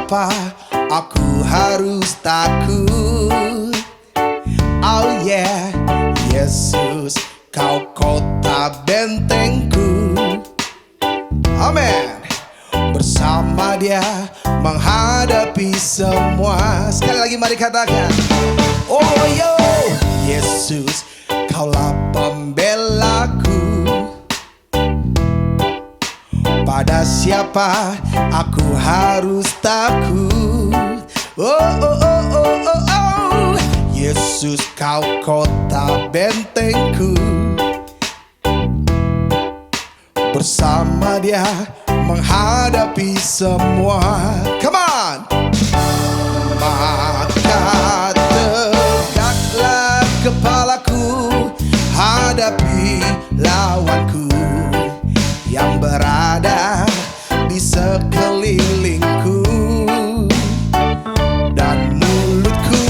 siapa aku harus takut? Oh yeah, Yesus, kau kota bentengku. Amin. Bersama Dia menghadapi semua. Sekali lagi mari katakan, oh yo, Yesus, Kaulah pembelaku. Pada siapa aku harus takut? Oh, oh, oh, oh, oh, oh. Yesus, Kau kota bentengku. Bersama Dia menghadapi semua. Come on. Maka tegaklah kepalaku, hadapi lawanku yang berada di sekelilingku, dan mulutku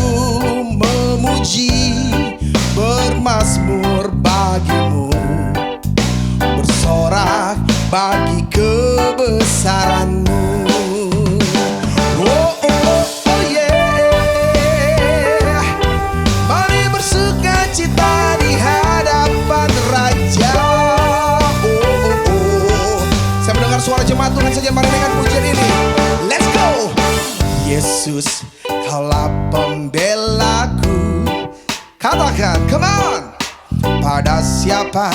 memuji, bermazmur bagimu, bersorak bagi kebesaranmu. Oh, oh, oh, oh yeah. Mari bersuka cita di hadapan Raja. Saya mendengar suara jemaat Tuhan saja, mari dengan pujian ini. Let's go. Yesus, Kaulah pembelaku. Katakan, come on. Pada siapa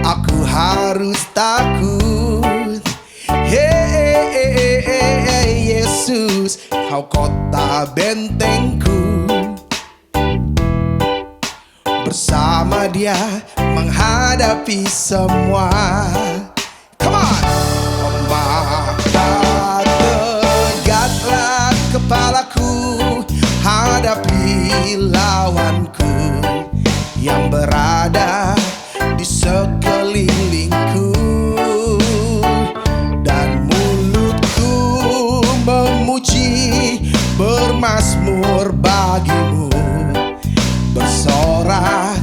aku harus takut? Hey, Yesus, Kau kota bentengku. Bersama Dia menghadapi semua. Come on. Maka tegaklah kepalaku, hadapi lawanku yang berada di sekelilingku, dan mulutku memuji, bermazmur bagimu, bersorak.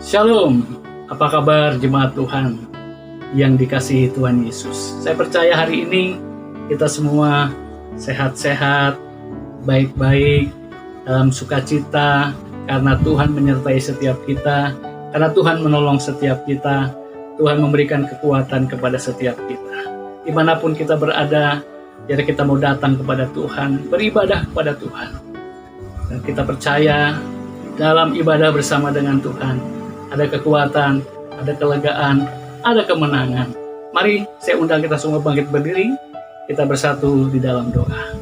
Shalom, apa kabar jemaat Tuhan yang dikasihi Tuhan Yesus? Saya percaya hari ini kita semua sehat-sehat, baik-baik, dalam sukacita, karena Tuhan menyertai setiap kita, karena Tuhan menolong setiap kita, Tuhan memberikan kekuatan kepada setiap kita. Dimanapun kita berada, biar kita mau datang kepada Tuhan, beribadah kepada Tuhan. Dan kita percaya dalam ibadah bersama dengan Tuhan, ada kekuatan, ada kelegaan, ada kemenangan. Mari saya undang kita semua bangkit berdiri, kita bersatu di dalam doa.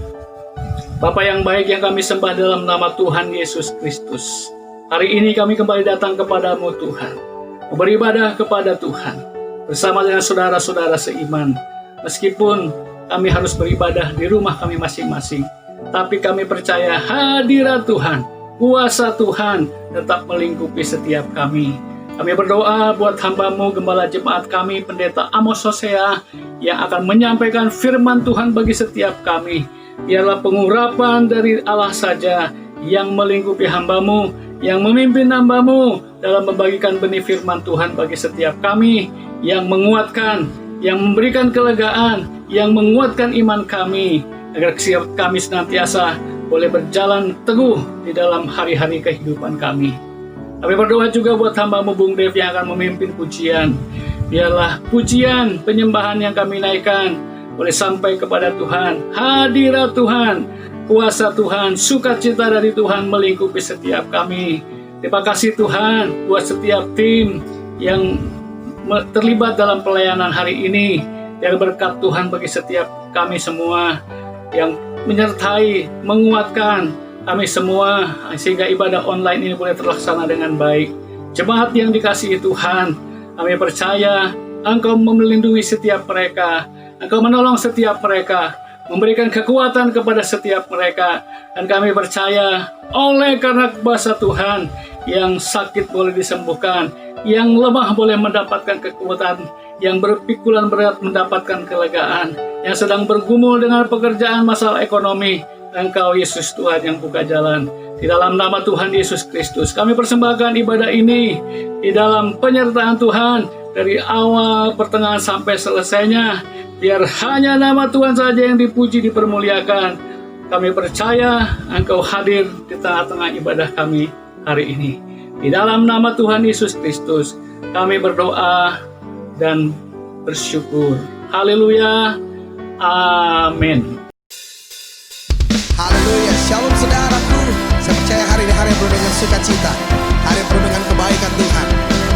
Bapa yang baik yang kami sembah dalam nama Tuhan Yesus Kristus, hari ini kami kembali datang kepadamu Tuhan, beribadah kepada Tuhan, bersama dengan saudara-saudara seiman. Meskipun kami harus beribadah di rumah kami masing-masing, tapi kami percaya hadirat Tuhan, kuasa Tuhan tetap melingkupi setiap kami. Kami berdoa buat hamba-Mu, Gembala Jemaat kami, Pendeta Amos Hosea, yang akan menyampaikan firman Tuhan bagi setiap kami. Biarlah pengurapan dari Allah saja yang melingkupi hamba-Mu, yang memimpin hamba-Mu dalam membagikan benih firman Tuhan bagi setiap kami, yang menguatkan, yang memberikan kelegaan, yang menguatkan iman kami, agar kami senantiasa boleh berjalan teguh di dalam hari-hari kehidupan kami. Kami berdoa juga buat hamba-Mu Bung Dev yang akan memimpin pujian. Biarlah pujian, penyembahan yang kami naikkan boleh sampai kepada Tuhan, hadirat Tuhan, kuasa Tuhan, sukacita dari Tuhan melingkupi setiap kami. Terima kasih Tuhan buat setiap tim yang terlibat dalam pelayanan hari ini. Biar berkat Tuhan bagi setiap kami semua yang menyertai, menguatkan kami semua, sehingga ibadah online ini boleh terlaksana dengan baik. Jemaat yang dikasihi Tuhan, kami percaya Engkau melindungi setiap mereka, Engkau menolong setiap mereka, memberikan kekuatan kepada setiap mereka. Dan kami percaya oleh karena kuasa Tuhan, yang sakit boleh disembuhkan, yang lemah boleh mendapatkan kekuatan, yang berpikulan berat mendapatkan kelegaan, yang sedang bergumul dengan pekerjaan masalah ekonomi, Engkau Yesus Tuhan yang buka jalan. Di dalam nama Tuhan Yesus Kristus, kami persembahkan ibadah ini di dalam penyertaan Tuhan dari awal, pertengahan sampai selesainya. Biar hanya nama Tuhan saja yang dipuji, dipermuliakan. Kami percaya Engkau hadir di tengah-tengah ibadah kami hari ini. Di dalam nama Tuhan Yesus Kristus, kami berdoa dan bersyukur. Haleluya. Amin. Haleluya. Shalom saudaraku. Saya percaya hari ini hari yang penuh dengan sukacita, hari yang penuh dengan kebaikan Tuhan.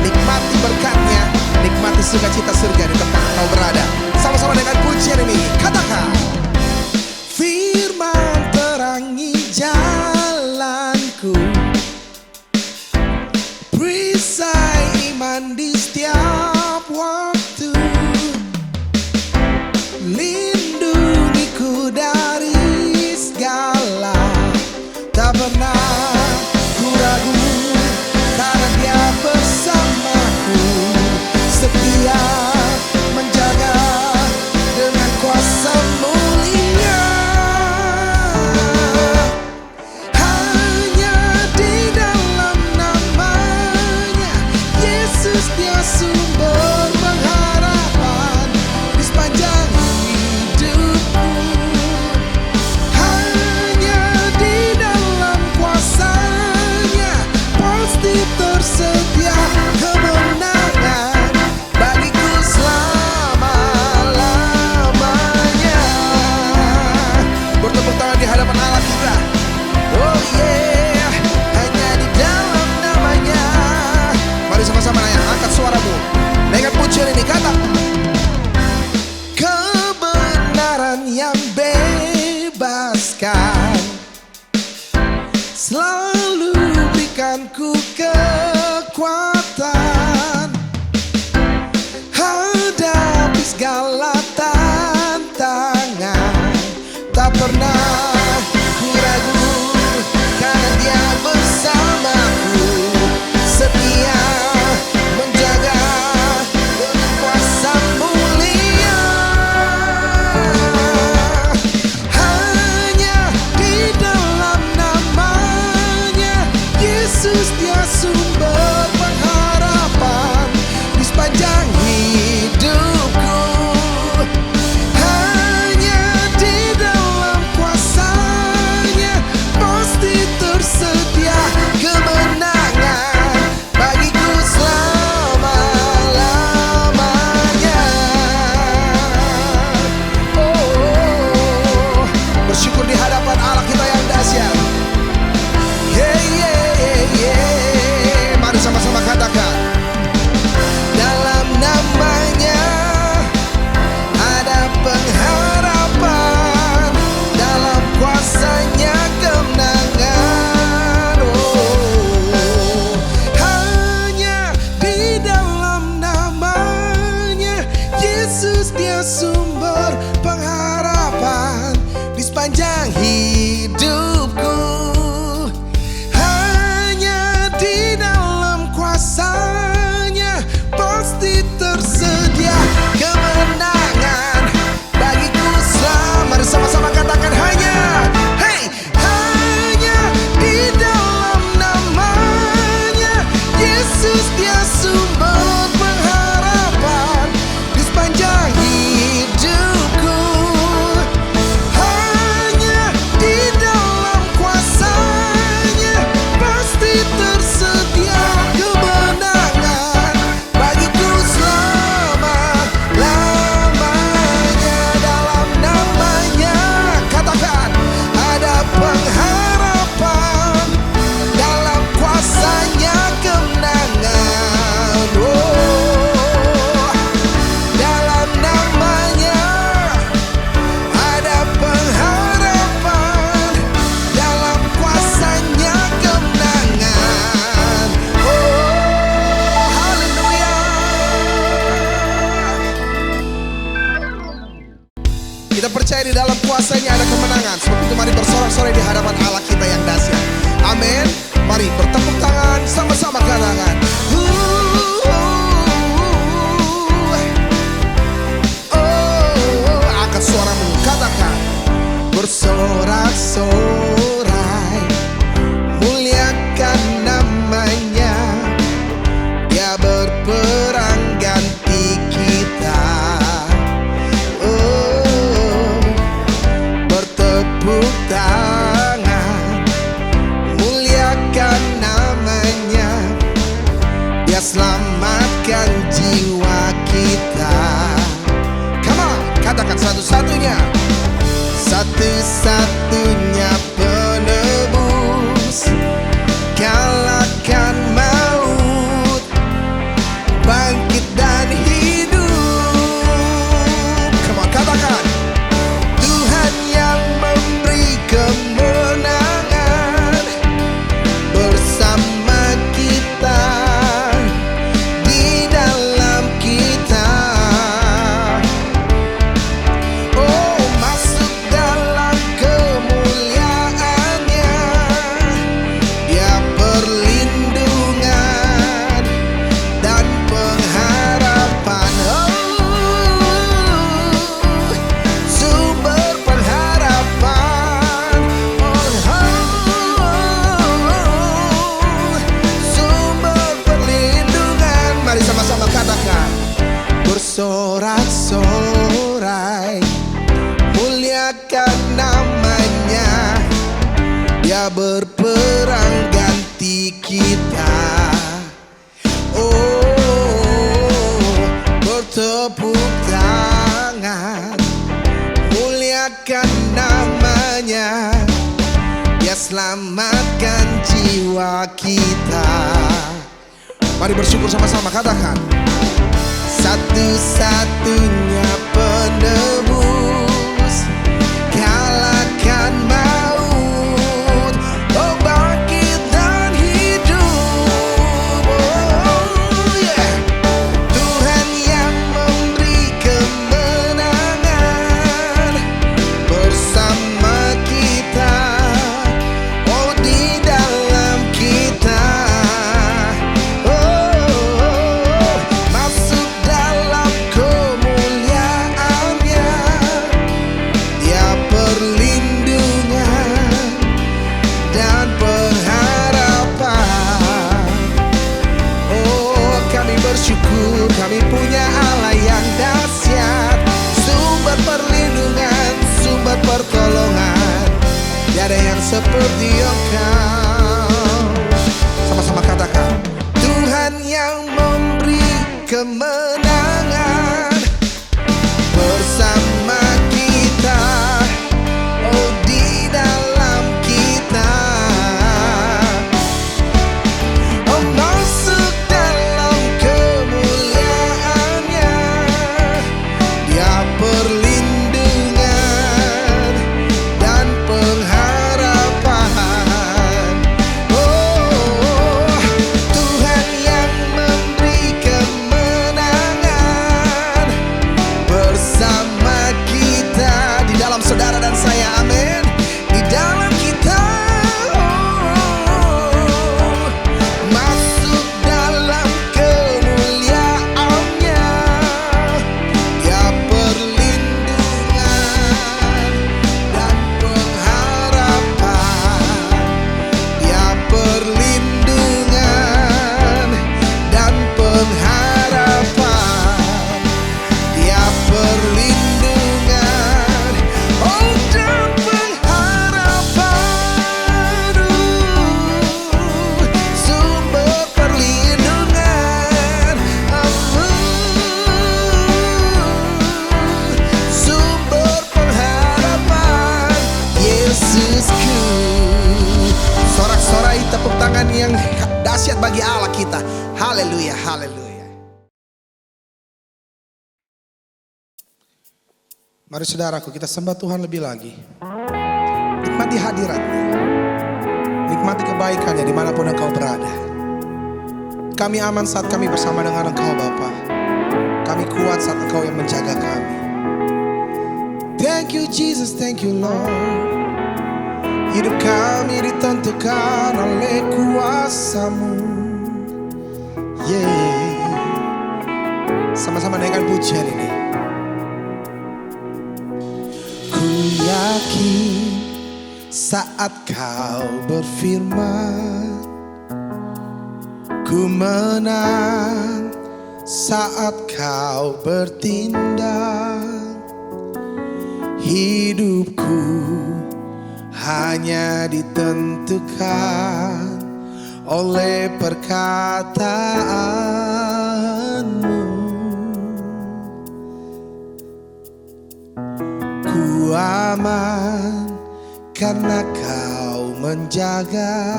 Nikmati berkatnya, nikmati sukacita surga di tempat kau berada. Sama-sama dengan pujian ini, katakan: Firman terangi jalanku, perisai iman di setiap waktu, lindungiku dari segala, tak pernah ku ragu karena Dia bersamaku, setia menjaga dengan kuasa mulia. Hanya di dalam namanya Yesus, Dia sumber pengharapan di sepanjang hidupku. Hanya di dalam kuasanya pasti tersedia kemenangan bagiku selama-lamanya. Bertepuk tangan di hadapan Allah kita. Oh yeah, hanya di dalam namanya. Mari sama-sama nanya, angkat suaramu dengan pujian ini, kata: kebenaran yang bebaskan selalu berikanku kekuatan hadapi segala tantangan. Tak pernah ku ragu karena Dia bersamaku, setia menjaga dengan kuasa mulia. Hanya di dalam namanya Yesus, Dia sumber pengharapan di sepanjang hidupku. Hanya di dalam kuasanya pasti tersedia kemenangan bagiku selama-lamanya. Oh, bersyukur di hadapan Allah kita yang dahsyat. Yeah, yeah, yeah. Mari sama-sama katakan: dalam namanya ada pengharapan, dalam kuasanya kemenangan. Oh, hanya di dalam namanya Yesus, Dia sumber pengharapan di sepanjang hidupku. Hanya di dalam kuasanya pasti tersedia kemenangan bagiku selama. Mari sama-sama katakan: hanya, hey, hanya di dalam namanya Yesus, Dia sumber pengharapan di sepanjang hidupku. Hanya di dalam kuasanya pasti tersedia kemenangan bagiku selama-lamanya. Dalam namanya, katakan, ada pengharapan, dalam kuasanya kemenangan. Oh, dalam namanya ada pengharapan, dalam kuasanya kemenangan. Oh, haleluya. Kita percaya di dalam kuasanya ada kemenangan. Sebab itu mari bersorak-sorai di hadapan Allah kita yang dahsyat. Amin. Mari bertepuk tangan sama-sama katakan: angkat suaramu, katakan: bersorak-sorai, muliakan namanya. Dia berperang ganti kita. Oh, bertepuk tangan selamatkan jiwa kita. Come on, katakan satu-satunya. Satu-satunya penebus, kalahkan maut, bangkit dan hidup. Come on, katakan. Tuhan yang memberi kemenangan bersama kita, di dalam kita. Oh, masuk dalam kemuliaannya, Dia perlindungan dan pengharapan. Oh, sumber pengharapan. Sumber perlindungan. Mari sama-sama katakan. Bersorak-sorai, muliakan namanya. Dia berperang ganti kita. Oh, bertepuk tangan, muliakan namanya. Dia selamatkan jiwa kita. Mari bersyukur sama-sama, katakan. Satu-satunya penebus, kalahkan maut, oh bangkit dan hidup. Oh yeah. Tuhan yang memberi kemenangan bersama kita, oh di dalam kita. Oh, masuk dalam kemuliaannya, Dia perlindungan dan pengharapan. Oh, kami bersyukur, kami punya Allah yang dahsyat, sumber perlindungan, sumber pertolongan. Tiada yang seperti Engkau. Sama-sama katakan. Tuhan yang memberi kemenangan bersama kita, oh di dalam kita. Oh, masuk dalam kemuliaannya, Dia perlindungan dan pengharapan. Oh, Tuhan yang memberi kemenangan bersama kita, di dalam saudara dan saya, amin. Di dalam kita. Oh, masuk dalam kemuliaannya, Dia perlindungan dan pengharapan. Dia perlindungan dan pengharapan. Dia perlindungan, oh dan pengharapan. Sumber perlindungan. Sumber pengharapan, Yesusku. Sorak-sorai tepuk tangan yang dahsyat bagi Allah kita. Haleluya, haleluya. Mari saudaraku, kita sembah Tuhan lebih lagi. Nikmati hadirat-Nya, nikmati kebaikannya dimanapun engkau berada. Kami aman saat kami bersama dengan Engkau Bapa. Kami kuat saat Engkau yang menjaga kami. Thank you Jesus, thank you Lord. Hidup kami ditentukan oleh kuasa-Mu. Yeah. Sama-sama naikkan pujian ini. Ku yakin saat Kau berfirman, ku menang saat Kau bertindak. Hidupku hanya ditentukan oleh perkataan aman karena Kau menjaga.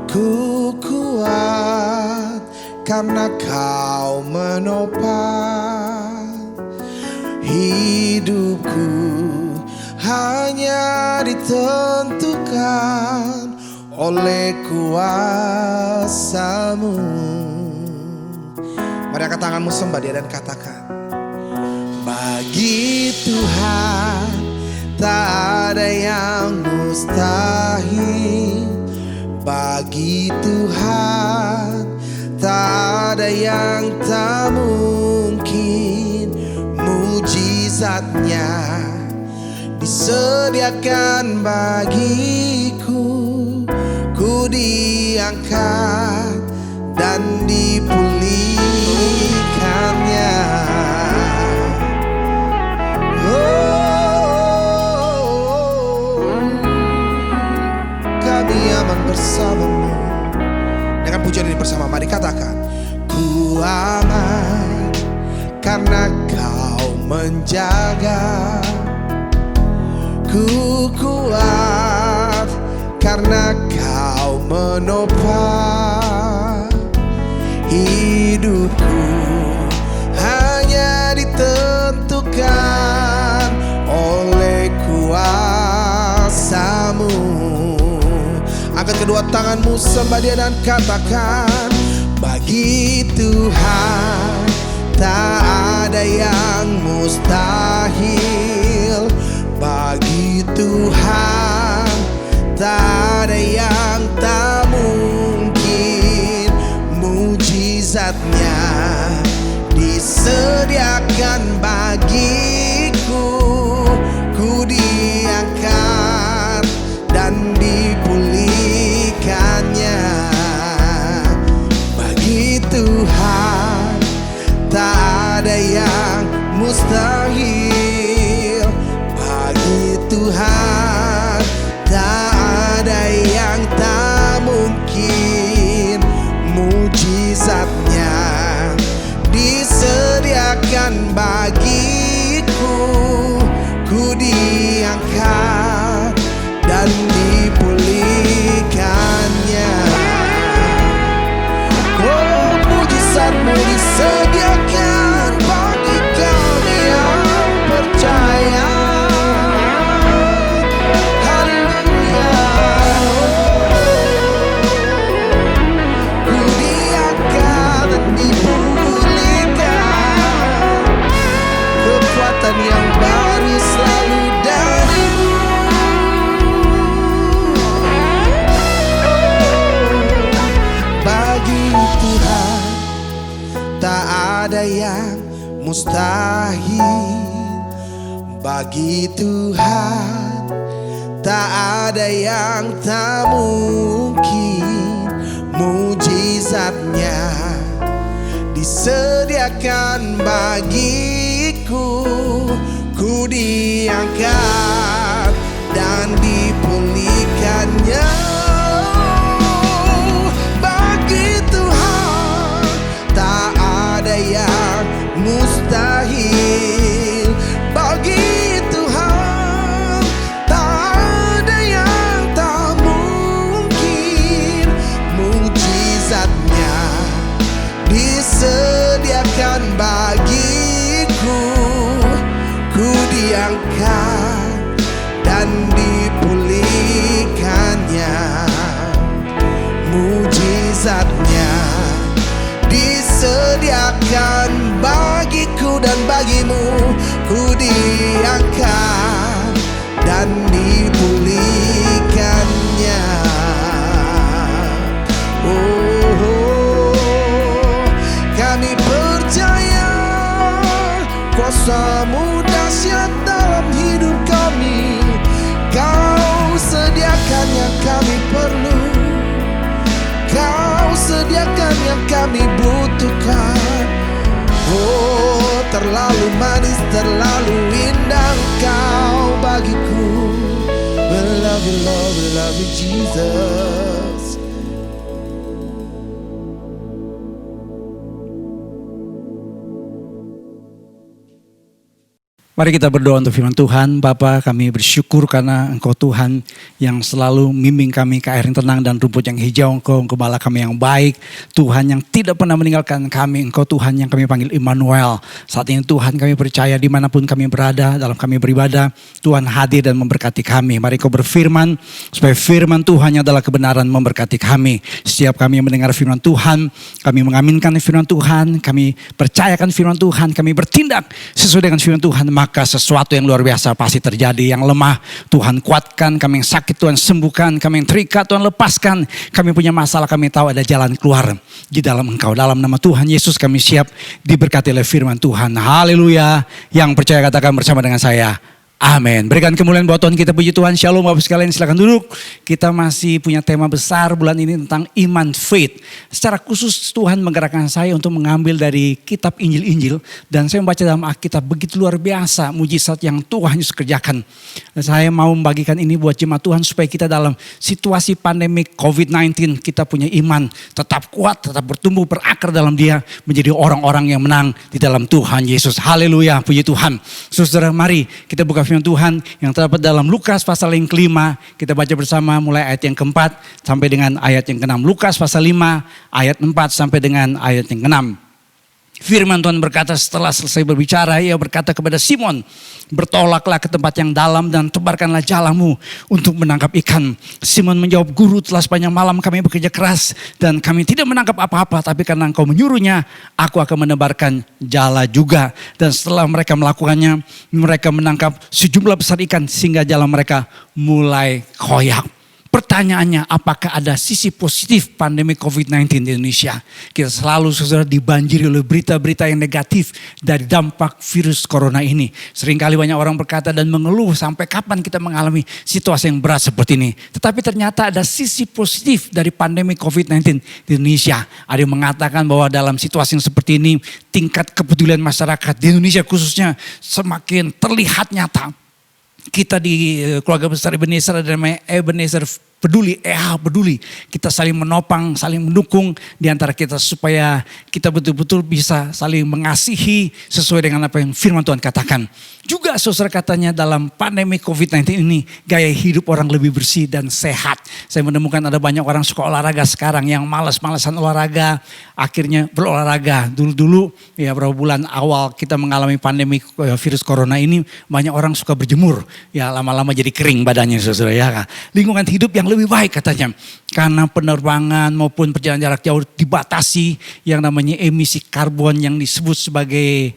Ku kuat karena Kau menopang. Hidupku hanya ditentukan oleh kuasa-Mu. Mari angkat tanganmu sembah Dia dan katakan, bagi Tuhan tak ada yang mustahil. Bagi Tuhan tak ada yang tak mungkin. Mujizatnya disediakan bagiku. Ku diangkat dan dipulihkannya. Kami aman bersama-Mu. Dengan pujian ini bersama, mari katakan, ku aman karena Kau menjaga. Ku kuat karena Kau menopang. Hidupku hanya ditentukan oleh kuasa-Mu. Angkat kedua tanganmu, sembah Dia dan katakan, bagi Tuhan tak ada yang mustahil. Bagi Tuhan tak ada yang tak mungkin. Mujizatnya disediakan bagiku. Ku diangkat dan dipulihkannya. Bagi Tuhan tak ada yang mustahil. Bagi Tuhan tak ada yang tak mungkin. Mujizatnya disediakan bagiku. Ku diangkat dan dipulihkannya. Oh, mujizat-Mu disediakan bagi kami yang percaya. Haleluya. Ku diangkat dan dipulihkan. Kekuatan yang baru selalu dari-Mu. Bagi Tuhan tak ada yang mustahil. Bagi Tuhan tak ada yang tak mungkin. Mujizatnya disediakan bagiku. Ku diangkat dan dipulihkannya. Bagi Tuhan tak ada yang mustahil. Bagi Tuhan tak ada yang tak mungkin. Mujizatnya disediakan bagiku. Ku diangkat dan dipulihkannya. Mujizatnya disediakan bagiku dan bagimu. Ku diangkat dan dipulihkannya. Kami percaya kuasa-Mu dahsyat dalam hidup kami. Kau sediakan yang kami perlu. Kau sediakan yang kami butuhkan. Oh, terlalu manis, terlalu indah Kau bagiku. We love you Lord, we love you Jesus. Mari kita berdoa untuk firman Tuhan. Bapa, kami bersyukur karena Engkau Tuhan yang selalu membimbing kami ke air yang tenang dan rumput yang hijau. Engkau gembala kami yang baik. Tuhan yang tidak pernah meninggalkan kami. Engkau Tuhan yang kami panggil Immanuel. Saat ini Tuhan kami percaya dimanapun kami berada, dalam kami beribadah, Tuhan hadir dan memberkati kami. Mari Kau berfirman, supaya firman Tuhan yang adalah kebenaran memberkati kami. Setiap kami yang mendengar firman Tuhan, kami mengaminkan firman Tuhan, kami percayakan firman Tuhan, kami bertindak sesuai dengan firman Tuhan, maka sesuatu yang luar biasa pasti terjadi. Yang lemah Tuhan kuatkan, kami yang sakit Tuhan sembuhkan, kami yang terikat Tuhan lepaskan, kami punya masalah kami tahu ada jalan keluar di dalam Engkau. Dalam nama Tuhan Yesus kami siap diberkati oleh firman Tuhan. Haleluya. Yang percaya katakan bersama dengan saya, amin. Berikan kemuliaan buat Tuhan kita, puji Tuhan. Shalom Bapak sekalian, silakan duduk. Kita masih punya tema besar bulan ini tentang iman, faith. Secara khusus Tuhan menggerakkan saya untuk mengambil dari kitab Injil-Injil. Dan saya membaca dalam Alkitab begitu luar biasa mujizat yang Tuhan Yesus kerjakan. Dan saya mau membagikan ini buat jemaat Tuhan supaya kita dalam situasi pandemi COVID-19 kita punya iman tetap kuat, tetap bertumbuh, berakar dalam Dia, menjadi orang-orang yang menang di dalam Tuhan Yesus. Haleluya, puji Tuhan. Saudara, mari kita buka firman Tuhan yang terdapat dalam Lukas pasal yang kelima. Kita baca bersama mulai ayat yang keempat sampai dengan ayat yang keenam. Lukas pasal 5 ayat 4 sampai dengan ayat yang keenam. Firman Tuhan berkata, setelah selesai berbicara, Ia berkata kepada Simon, bertolaklah ke tempat yang dalam dan tebarkanlah jalamu untuk menangkap ikan. Simon menjawab, Guru, telah sepanjang malam kami bekerja keras dan kami tidak menangkap apa-apa, tapi karena Engkau menyuruhnya, aku akan menebarkan jala juga. Dan setelah mereka melakukannya, mereka menangkap sejumlah besar ikan sehingga jala mereka mulai koyak. Pertanyaannya, apakah ada sisi positif pandemi COVID-19 di Indonesia? Kita selalu saudara dibanjiri oleh berita-berita yang negatif dari dampak virus corona ini. Seringkali banyak orang berkata dan mengeluh sampai kapan kita mengalami situasi yang berat seperti ini. Tetapi ternyata ada sisi positif dari pandemi COVID-19 di Indonesia. Ada yang mengatakan bahwa dalam situasi yang seperti ini tingkat kepedulian masyarakat di Indonesia khususnya semakin terlihat nyata. Kita di keluarga besar Ebenezer ada namanya Ebenezer Peduli, peduli. Kita saling menopang, saling mendukung di antara kita supaya kita betul-betul bisa saling mengasihi sesuai dengan apa yang firman Tuhan katakan. Juga saudara katanya dalam pandemi COVID-19 ini gaya hidup orang lebih bersih dan sehat. Saya menemukan ada banyak orang suka olahraga sekarang yang malas-malasan olahraga, akhirnya berolahraga. Dulu-dulu ya beberapa bulan awal kita mengalami pandemi virus corona ini banyak orang suka berjemur. Ya lama-lama jadi kering badannya saudara ya. Lingkungan hidup yang lebih baik katanya. Karena penerbangan maupun perjalanan jarak jauh dibatasi, yang namanya emisi karbon yang disebut sebagai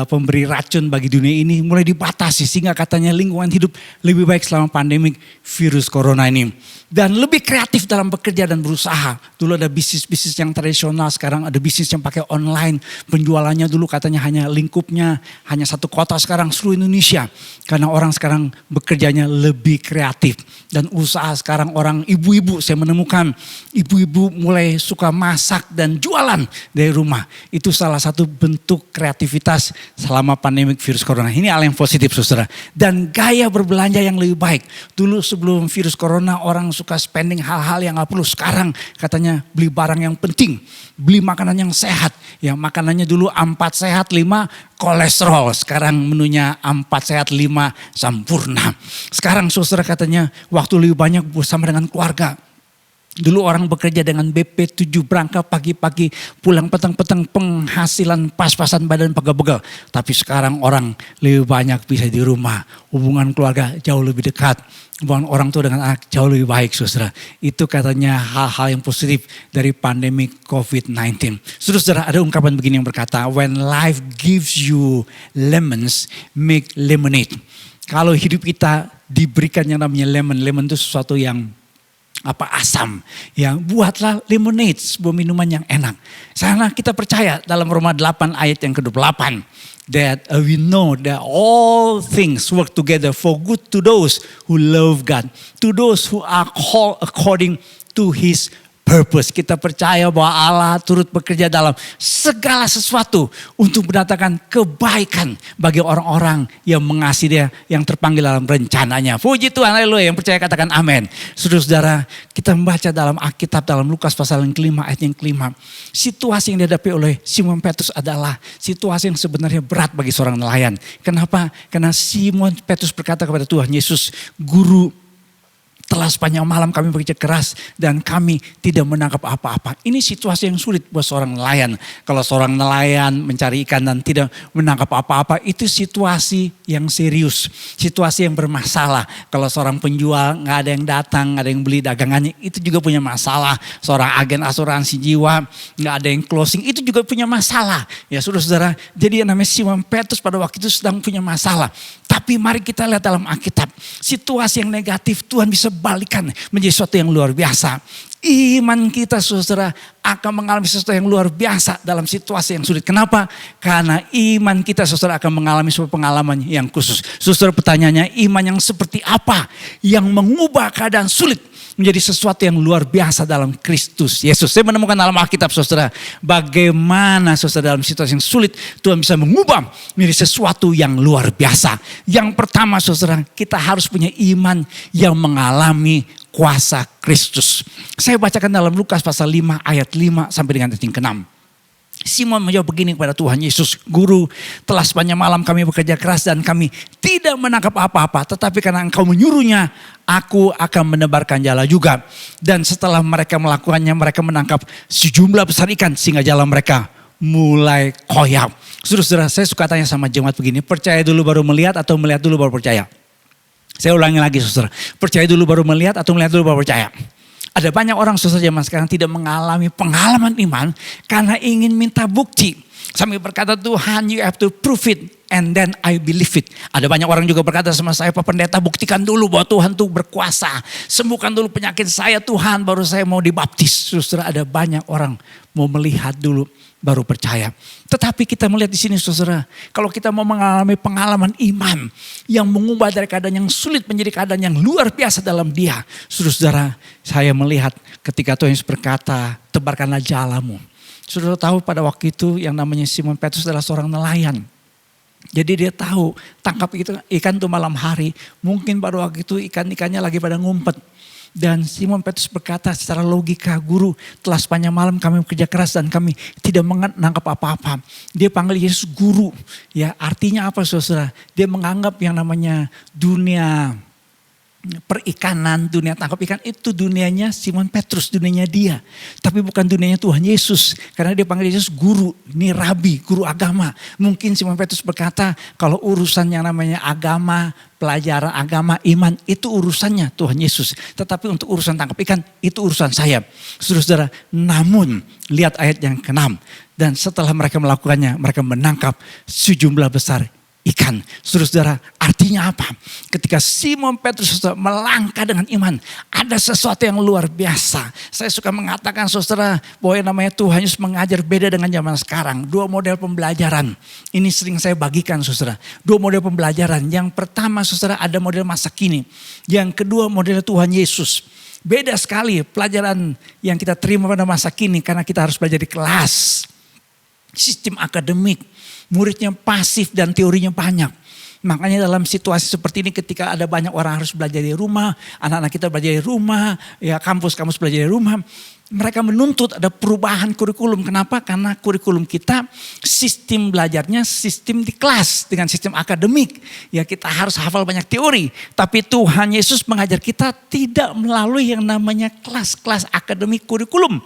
pemberi racun bagi dunia ini mulai dibatasi. Sehingga katanya lingkungan hidup lebih baik selama pandemik virus corona ini. Dan lebih kreatif dalam bekerja dan berusaha. Dulu ada bisnis-bisnis yang tradisional, sekarang ada bisnis yang pakai online. Penjualannya dulu katanya hanya lingkupnya hanya satu kota, sekarang seluruh Indonesia. Karena orang sekarang bekerjanya lebih kreatif. Dan usaha sekarang orang ibu-ibu, saya menemukan ibu-ibu mulai suka masak dan jualan dari rumah. Itu salah satu bentuk kreativitas selama pandemik virus corona. Ini hal yang positif saudara. Dan gaya berbelanja yang lebih baik. Dulu sebelum virus corona orang suka spending hal-hal yang gak perlu. Sekarang katanya beli barang yang penting. Beli makanan yang sehat. Ya makanannya dulu 4 sehat 5 kolesterol. Sekarang menunya 4 sehat 5 sempurna. Sekarang saudara katanya waktu lebih banyak bersama dengan keluarga. Dulu orang bekerja dengan BP7, berangkat pagi-pagi, pulang petang-petang, penghasilan pas-pasan badan pegal-pegal. Tapi sekarang orang lebih banyak bisa di rumah. Hubungan keluarga jauh lebih dekat. Hubungan orang tua dengan anak jauh lebih baik saudara. Itu katanya hal-hal yang positif dari pandemi COVID-19. Saudara, ada ungkapan begini yang berkata, when life gives you lemons, make lemonade. Kalau hidup kita diberikan yang namanya lemon. Lemon itu sesuatu yang asam, ya buatlah lemonade, sebuah minuman yang enak. Karena kita percaya dalam Roma 8 ayat yang ke-28 that we know that all things work together for good to those who love God, to those who are called according to His purpose. Kita percaya bahwa Allah turut bekerja dalam segala sesuatu untuk mendatangkan kebaikan bagi orang-orang yang mengasihi Dia, yang terpanggil dalam rencananya. Puji Tuhan, haleluya. Yang percaya katakan amin. Saudara-saudara, kita membaca dalam Alkitab dalam Lukas pasal yang kelima, ayat yang kelima. Situasi yang dihadapi oleh Simon Petrus adalah situasi yang sebenarnya berat bagi seorang nelayan. Kenapa? Karena Simon Petrus berkata kepada Tuhan Yesus, Guru, telah sepanjang malam kami bekerja keras dan kami tidak menangkap apa-apa. Ini situasi yang sulit buat seorang nelayan. Kalau seorang nelayan mencari ikan dan tidak menangkap apa-apa, itu situasi yang serius. Situasi yang bermasalah. Kalau seorang penjual nggak ada yang datang, nggak ada yang beli dagangannya, itu juga punya masalah. Seorang agen asuransi jiwa nggak ada yang closing, itu juga punya masalah. Ya saudara-saudara, jadi yang namanya Simon Petrus pada waktu itu sedang punya masalah. Tapi mari kita lihat dalam Alkitab, situasi yang negatif Tuhan bisa balikan menjadi sesuatu yang luar biasa. Iman kita saudara akan mengalami sesuatu yang luar biasa dalam situasi yang sulit. Kenapa? Karena iman kita saudara akan mengalami sebuah pengalaman yang khusus. Saudara, pertanyaannya, iman yang seperti apa yang mengubah keadaan sulit menjadi sesuatu yang luar biasa dalam Kristus Yesus? Saya menemukan dalam Alkitab saudara, bagaimana saudara dalam situasi yang sulit Tuhan bisa mengubah menjadi sesuatu yang luar biasa. Yang pertama saudara, kita harus punya iman yang mengalami kuasa Kristus. Saya bacakan dalam Lukas pasal 5 ayat 5 sampai dengan ayat yang ke-6. Simon menjawab begini kepada Tuhan Yesus, Guru, telah sepanjang malam kami bekerja keras dan kami tidak menangkap apa-apa. Tetapi karena Engkau menyuruhnya, aku akan menebarkan jala juga. Dan setelah mereka melakukannya, mereka menangkap sejumlah besar ikan sehingga jala mereka mulai koyak. Saudara-saudara, saya suka tanya sama jemaat begini, percaya dulu baru melihat atau melihat dulu baru percaya? Saya ulangi lagi saudara, percaya dulu baru melihat atau melihat dulu baru percaya? Ada banyak orang saudara zaman sekarang tidak mengalami pengalaman iman karena ingin minta bukti. Sambil berkata, Tuhan, you have to prove it and then I believe it. Ada banyak orang juga berkata sama saya, Pak Pendeta, buktikan dulu bahwa Tuhan tuh berkuasa. Sembuhkan dulu penyakit saya Tuhan, baru saya mau dibaptis. Saudara, ada banyak orang mau melihat dulu baru percaya. Tetapi kita melihat di sini saudara, kalau kita mau mengalami pengalaman iman yang mengubah dari keadaan yang sulit menjadi keadaan yang luar biasa dalam Dia. Saudara, saya melihat ketika Tuhan Yesus berkata, tebarkanlah jalamu. Saudara tahu pada waktu itu yang namanya Simon Petrus adalah seorang nelayan. Jadi dia tahu tangkap ikan itu malam hari. Mungkin pada waktu itu ikan-ikannya lagi pada ngumpet. Dan Simon Petrus berkata secara logika, Guru, telah sepanjang malam kami bekerja keras dan kami tidak menangkap apa-apa. Dia panggil Yesus Guru. Ya, artinya apa saudara? Dia menganggap yang namanya dunia perikanan, dunia tangkap ikan itu dunianya Simon Petrus, dunianya dia. Tapi bukan dunianya Tuhan Yesus. Karena dia panggil Yesus guru, ini rabi, guru agama. Mungkin Simon Petrus berkata kalau urusan yang namanya agama, pelajaran agama, iman itu urusannya Tuhan Yesus. Tetapi untuk urusan tangkap ikan itu urusan saya. Saudara-saudara, namun lihat ayat yang ke-6. Dan setelah mereka melakukannya, mereka menangkap sejumlah besar ikan. Saudara-saudara, artinya apa? Ketika Simon Petrus melangkah dengan iman, ada sesuatu yang luar biasa. Saya suka mengatakan saudara, bahwa yang namanya Tuhan Yesus mengajar beda dengan zaman sekarang. Dua model pembelajaran. Ini sering saya bagikan saudara. Dua model pembelajaran. Yang pertama saudara, ada model masa kini. Yang kedua model Tuhan Yesus. Beda sekali pelajaran yang kita terima pada masa kini karena kita harus belajar di kelas. Sistem akademik. Muridnya pasif dan teorinya banyak. Makanya dalam situasi seperti ini ketika ada banyak orang harus belajar di rumah, anak-anak kita belajar di rumah, ya kampus-kampus belajar di rumah. Mereka menuntut ada perubahan kurikulum. Kenapa? Karena kurikulum kita sistem belajarnya sistem di kelas dengan sistem akademik. Ya kita harus hafal banyak teori. Tapi Tuhan Yesus mengajar kita tidak melalui yang namanya kelas-kelas akademik kurikulum.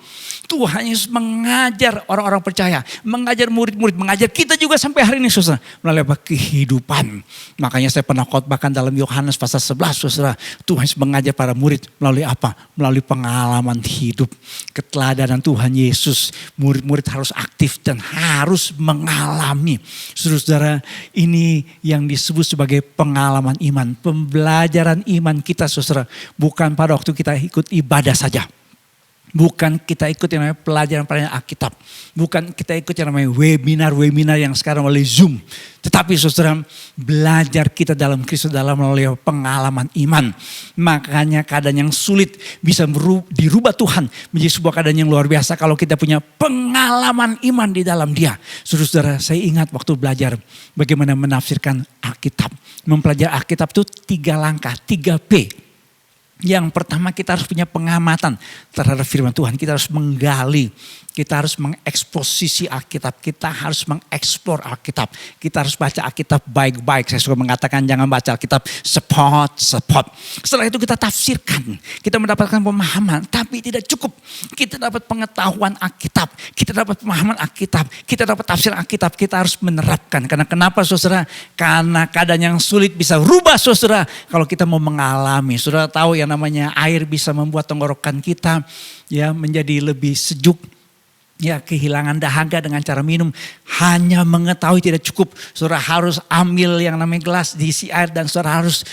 Tuhan Yesus mengajar orang-orang percaya. Mengajar murid-murid. Mengajar kita juga sampai hari ini saudara. Melalui apa? Kehidupan. Makanya saya pernah khotbahkan dalam Yohanes pasal 11 saudara. Tuhan Yesus mengajar para murid melalui apa? Melalui pengalaman hidup. Keteladanan Tuhan Yesus, murid-murid harus aktif dan harus mengalami. Saudara-saudara, ini yang disebut sebagai pengalaman iman, pembelajaran iman kita saudara, bukan pada waktu kita ikut ibadah saja. Bukan kita ikut yang namanya pelajaran-pelajaran Alkitab. Bukan kita ikut yang namanya webinar-webinar yang sekarang oleh Zoom. Tetapi saudara, belajar kita dalam Kristus dalam melalui pengalaman iman. Makanya keadaan yang sulit bisa dirubah Tuhan menjadi sebuah keadaan yang luar biasa kalau kita punya pengalaman iman di dalam Dia. Saudara, saya ingat waktu belajar bagaimana menafsirkan Alkitab. Mempelajari Alkitab itu 3 langkah, 3P. Yang pertama, kita harus punya pengamatan terhadap firman Tuhan. Kita harus menggali, kita harus mengeksposisi Alkitab, kita harus mengeksplor Alkitab. Kita harus baca Alkitab baik-baik. Saya suka mengatakan jangan baca Alkitab sepot-sepot. Setelah itu kita tafsirkan, kita mendapatkan pemahaman. Tapi tidak cukup, kita dapat pengetahuan Alkitab, kita dapat pemahaman Alkitab, kita dapat tafsir Alkitab. Kita harus menerapkan. Karena kenapa saudara? Karena keadaan yang sulit bisa rubah saudara kalau kita mau mengalami. Saudara tahu yang namanya air bisa membuat tenggorokan kita ya menjadi lebih sejuk. Ya, kehilangan dahaga dengan cara minum. Hanya mengetahui tidak cukup. Saudara harus ambil yang namanya gelas, diisi air, dan saudara harus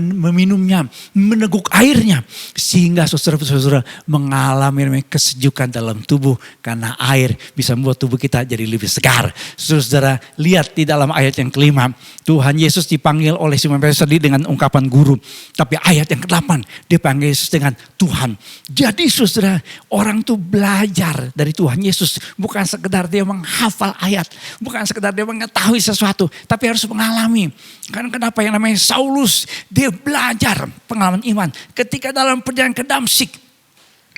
meminumnya, meneguk airnya. Sehingga saudara-saudara mengalami kesejukan dalam tubuh. Karena air bisa membuat tubuh kita jadi lebih segar. Saudara lihat di dalam ayat yang kelima. Tuhan Yesus dipanggil oleh Simon Petrus tadi dengan ungkapan guru. Tapi ayat yang ke-8 dipanggil Yesus dengan Tuhan. Jadi saudara, orang tuh belajar dari Tuhan Yesus. Bukan sekedar dia menghafal ayat. Bukan sekedar dia mengetahui sesuatu. Tapi harus mengalami. Karena kenapa yang namanya Saulus. Dia belajar pengalaman iman. Ketika dalam perjalanan ke Damsyik.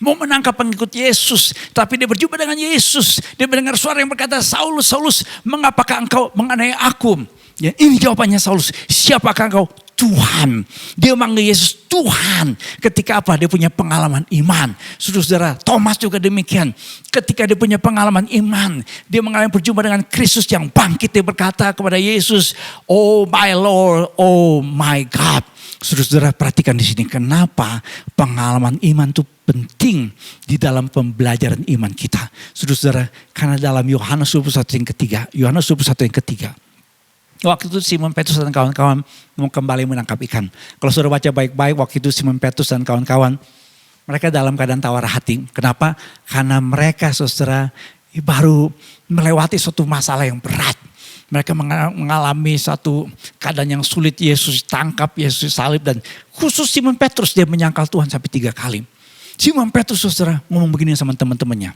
Mau menangkap pengikut Yesus. Tapi dia berjumpa dengan Yesus. Dia mendengar suara yang berkata, Saulus, Saulus, mengapakah engkau menganiaya aku? Ya, ini jawabannya Saulus. Siapakah engkau? Tuhan. Dia manggil Yesus Tuhan. Ketika apa? Dia punya pengalaman iman. Saudara, Thomas juga demikian. Ketika dia punya pengalaman iman. Dia mengalami berjumpa dengan Kristus yang bangkit. Dia berkata kepada Yesus, oh my Lord, oh my God. Saudara, perhatikan di sini. Kenapa pengalaman iman itu penting di dalam pembelajaran iman kita. Saudara, karena dalam Yohanes 21 yang ketiga. Yohanes 21 yang ketiga. Waktu itu Simon Petrus dan kawan-kawan mau kembali menangkap ikan. Kalau saudara baca baik-baik, waktu itu Simon Petrus dan kawan-kawan, mereka dalam keadaan tawar hati. Kenapa? Karena mereka saudara baru melewati suatu masalah yang berat. Mereka mengalami satu keadaan yang sulit. Yesus tangkap, Yesus salib, dan khusus Simon Petrus dia menyangkal Tuhan sampai 3 kali. Simon Petrus saudara ngomong begini sama teman-temannya.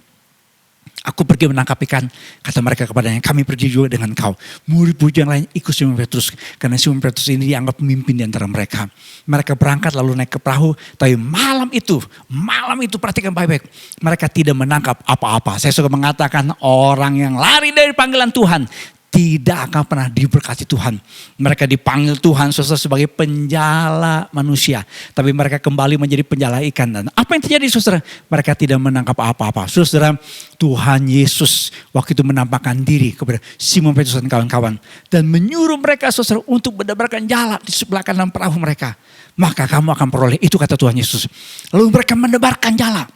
Aku pergi menangkap ikan, kata mereka kepadanya, kami pergi juga dengan kau. Murid-murid yang lain ikut Simon Petrus, karena Simon Petrus ini dianggap pemimpin di antara mereka. Mereka berangkat lalu naik ke perahu, tapi malam itu perhatikan baik-baik. Mereka tidak menangkap apa-apa. Saya suka mengatakan orang yang lari dari panggilan Tuhan, tidak akan pernah diberkati Tuhan. Mereka dipanggil Tuhan saudara sebagai penjala manusia. Tapi mereka kembali menjadi penjala ikan. Dan apa yang terjadi saudara? Mereka tidak menangkap apa-apa. Saudara, Tuhan Yesus waktu itu menampakkan diri kepada Simon Petrus dan kawan-kawan. Dan menyuruh mereka saudara untuk mendebarkan jala di sebelah kanan perahu mereka. Maka kamu akan peroleh, itu kata Tuhan Yesus. Lalu mereka mendebarkan jala.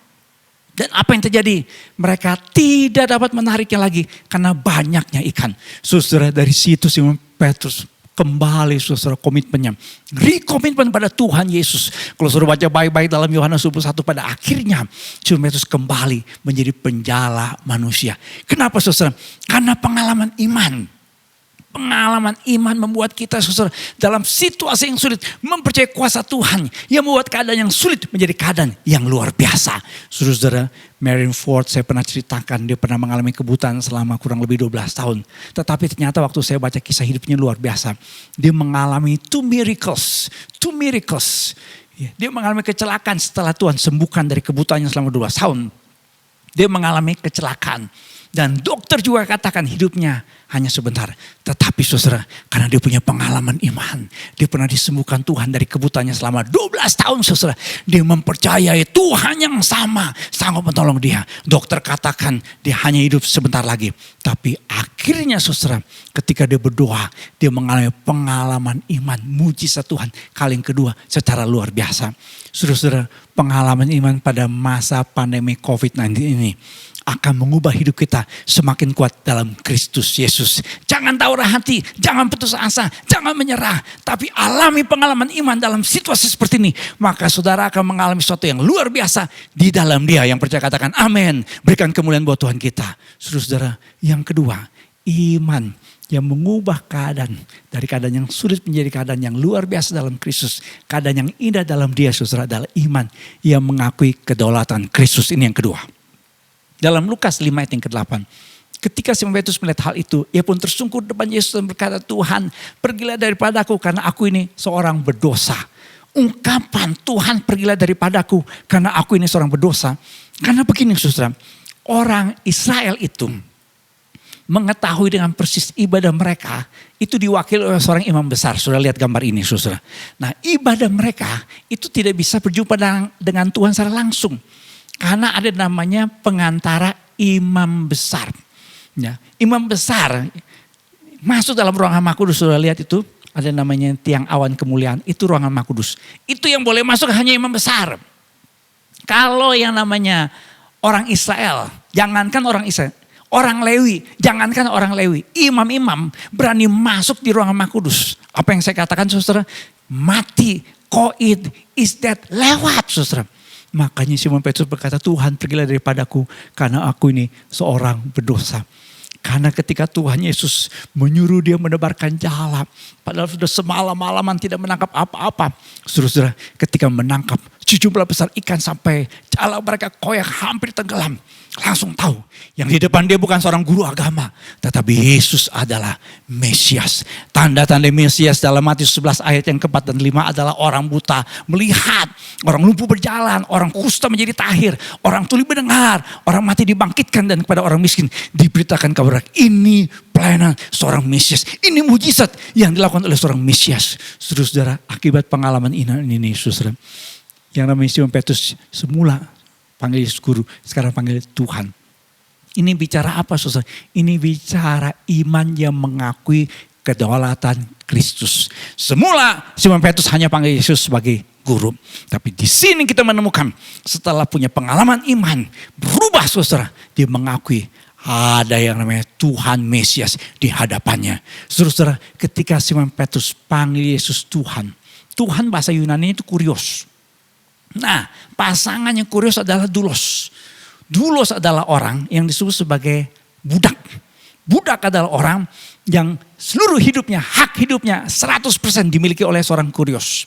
Dan apa yang terjadi? Mereka tidak dapat menariknya lagi karena banyaknya ikan. Saudara, dari situ Simon Petrus kembali saudara komitmennya. Rekomitmen pada Tuhan Yesus. Kalau saudara baca baik-baik dalam Yohanes 21, pada akhirnya Simon Petrus kembali menjadi penjala manusia. Kenapa saudara? Karena pengalaman iman. Pengalaman iman membuat kita saudara dalam situasi yang sulit mempercayai kuasa Tuhan yang membuat keadaan yang sulit menjadi keadaan yang luar biasa. Saudara, Marion Ford saya pernah ceritakan dia pernah mengalami kebutaan selama kurang lebih 12 tahun. Tetapi ternyata waktu saya baca kisah hidupnya luar biasa. Dia mengalami two miracles. Dia mengalami kecelakaan setelah Tuhan sembuhkan dari kebutaannya selama 12 tahun. Dia mengalami kecelakaan. Dan dokter juga katakan hidupnya hanya sebentar. Tetapi saudara, karena dia punya pengalaman iman. Dia pernah disembuhkan Tuhan dari kebutaannya selama 12 tahun saudara. Dia mempercayai Tuhan yang sama sanggup menolong dia. Dokter katakan dia hanya hidup sebentar lagi. Tapi akhirnya saudara, ketika dia berdoa, dia mengalami pengalaman iman, mujizat Tuhan kali yang kedua secara luar biasa. Saudara-saudara, pengalaman iman pada masa pandemi COVID-19 ini akan mengubah hidup kita semakin kuat dalam Kristus Yesus. Jangan tawar hati, jangan putus asa, jangan menyerah. Tapi alami pengalaman iman dalam situasi seperti ini. Maka saudara akan mengalami sesuatu yang luar biasa di dalam Dia. Yang percaya katakan amin. Berikan kemuliaan buat Tuhan kita. Saudara-saudara, yang kedua, iman yang mengubah keadaan. Dari keadaan yang sulit menjadi keadaan yang luar biasa dalam Kristus. Keadaan yang indah dalam Dia, saudara, adalah iman yang mengakui kedaulatan Kristus. Ini yang kedua. Dalam Lukas 5 ayat yang ke-8. Ketika Simon Petrus melihat hal itu, ia pun tersungkur depan Yesus dan berkata, Tuhan, pergilah daripadaku karena aku ini seorang berdosa. Ungkapan Tuhan, pergilah daripadaku karena aku ini seorang berdosa. Karena begini saudara, orang Israel itu mengetahui dengan persis ibadah mereka itu diwakili oleh seorang imam besar. Sudah lihat gambar ini saudara. Nah, ibadah mereka itu tidak bisa berjumpa dengan Tuhan secara langsung. Karena ada namanya pengantara imam besar. Ya, imam besar masuk dalam ruangan Maha Kudus. Sudah lihat itu, ada namanya tiang awan kemuliaan. Itu ruangan Maha Kudus. Itu yang boleh masuk hanya imam besar. Kalau yang namanya orang Israel, jangankan orang Israel, orang Lewi, jangankan orang Lewi, imam-imam berani masuk di ruangan Maha Kudus. Apa yang saya katakan saudara? Mati, koid, isdat, lewat saudara. Makanya Simon Petrus berkata, Tuhan pergilah daripadaku karena aku ini seorang berdosa. Karena ketika Tuhan Yesus menyuruh dia menebarkan jala, padahal sudah semalam-malaman tidak menangkap apa-apa. Saudara, ketika menangkap sejumlah besar ikan sampai jala mereka koyak hampir tenggelam. Langsung tahu yang di depan dia bukan seorang guru agama, tetapi Yesus adalah Mesias. Tanda-tanda Mesias dalam Matius 11 ayat yang ke-4 dan 5 adalah orang buta melihat, orang lumpuh berjalan, orang kusta menjadi tahir, orang tuli mendengar, orang mati dibangkitkan, dan kepada orang miskin diberitakan kabar. Ini pelayanan seorang Mesias. Ini mujizat yang dilakukan oleh seorang Mesias. Saudara, akibat pengalaman ini, saudara, yang namanya Simon Petrus semula panggil Yesus guru, sekarang panggil Tuhan. Ini bicara apa saudara? Ini bicara iman yang mengakui kedaulatan Kristus. Semula Simon Petrus hanya panggil Yesus sebagai guru. Tapi di sini kita menemukan setelah punya pengalaman iman, berubah saudara. Dia mengakui ada yang namanya Tuhan Mesias di hadapannya. Saudara, ketika Simon Petrus panggil Yesus Tuhan. Tuhan bahasa Yunani itu kurios. Nah, pasangan yang kurios adalah doulos. Doulos adalah orang yang disebut sebagai budak. Budak adalah orang yang seluruh hidupnya, hak hidupnya 100% dimiliki oleh seorang kurios.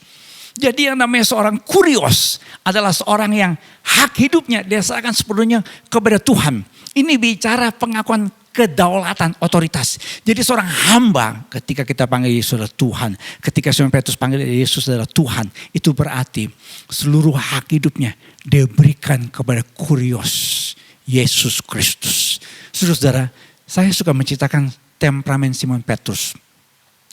Jadi yang namanya seorang kurios adalah seorang yang hak hidupnya diserahkan sepenuhnya kepada Tuhan. Ini bicara pengakuan kedaulatan, otoritas. Jadi seorang hamba ketika kita panggil Yesus adalah Tuhan. Ketika Simon Petrus panggil Yesus adalah Tuhan. Itu berarti seluruh hak hidupnya diberikan kepada kurios Yesus Kristus. Saudara, saya suka menceritakan temperamen Simon Petrus.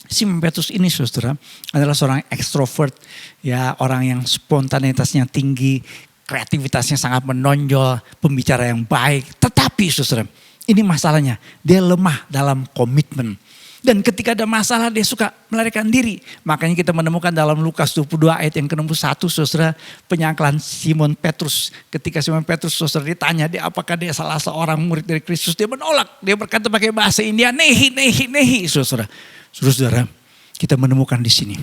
Simon Petrus ini saudara adalah seorang ekstrovert. Ya, orang yang spontanitasnya tinggi, kreativitasnya sangat menonjol, pembicara yang baik. Tetapi saudara, ini masalahnya, dia lemah dalam komitmen. Dan ketika ada masalah dia suka melarikan diri. Makanya kita menemukan dalam Lukas 22 ayat yang ke-61 saudara, penyangkalan Simon Petrus. Ketika Simon Petrus saudara ditanya dia apakah dia salah seorang murid dari Kristus, dia menolak. Dia berkata pakai bahasa India, nehi saudara. Saudara, kita menemukan di sini.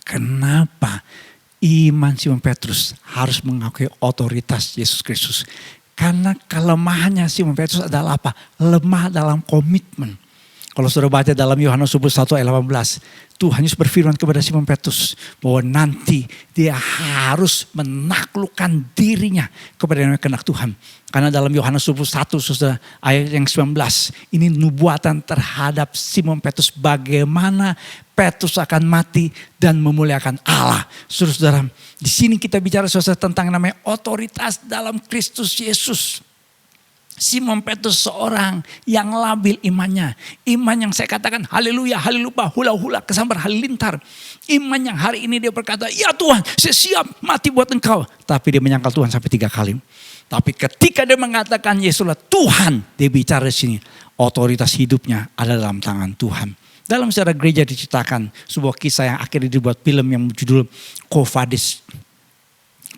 Kenapa iman Simon Petrus harus mengakui otoritas Yesus Kristus? Karena kelemahannya Simon Petrus adalah apa? Lemah dalam komitmen. Kalau saudara baca dalam Yohanes 1 ayat 18. Tuhan Yesus berfirman kepada Simon Petrus. Bahwa nanti dia harus menaklukkan dirinya kepada yang kehendak Tuhan. Karena dalam Yohanes 1 saudara, ayat yang 19. Ini nubuatan terhadap Simon Petrus. Bagaimana Petrus akan mati dan memuliakan Allah. Saudara, di sini kita bicara saudara tentang namanya otoritas dalam Kristus Yesus. Simon Petrus seorang yang labil imannya. Iman yang saya katakan haleluya, haleluya, hula-hula, kesambar halilintar. Iman yang hari ini dia berkata, ya Tuhan saya siap mati buat engkau. Tapi dia menyangkal Tuhan sampai 3 kali. Tapi ketika dia mengatakan Yesuslah Tuhan, dia bicara di sini. Otoritas hidupnya ada dalam tangan Tuhan. Dalam sejarah gereja diceritakan sebuah kisah yang akhirnya dibuat film yang berjudul Quo Vadis.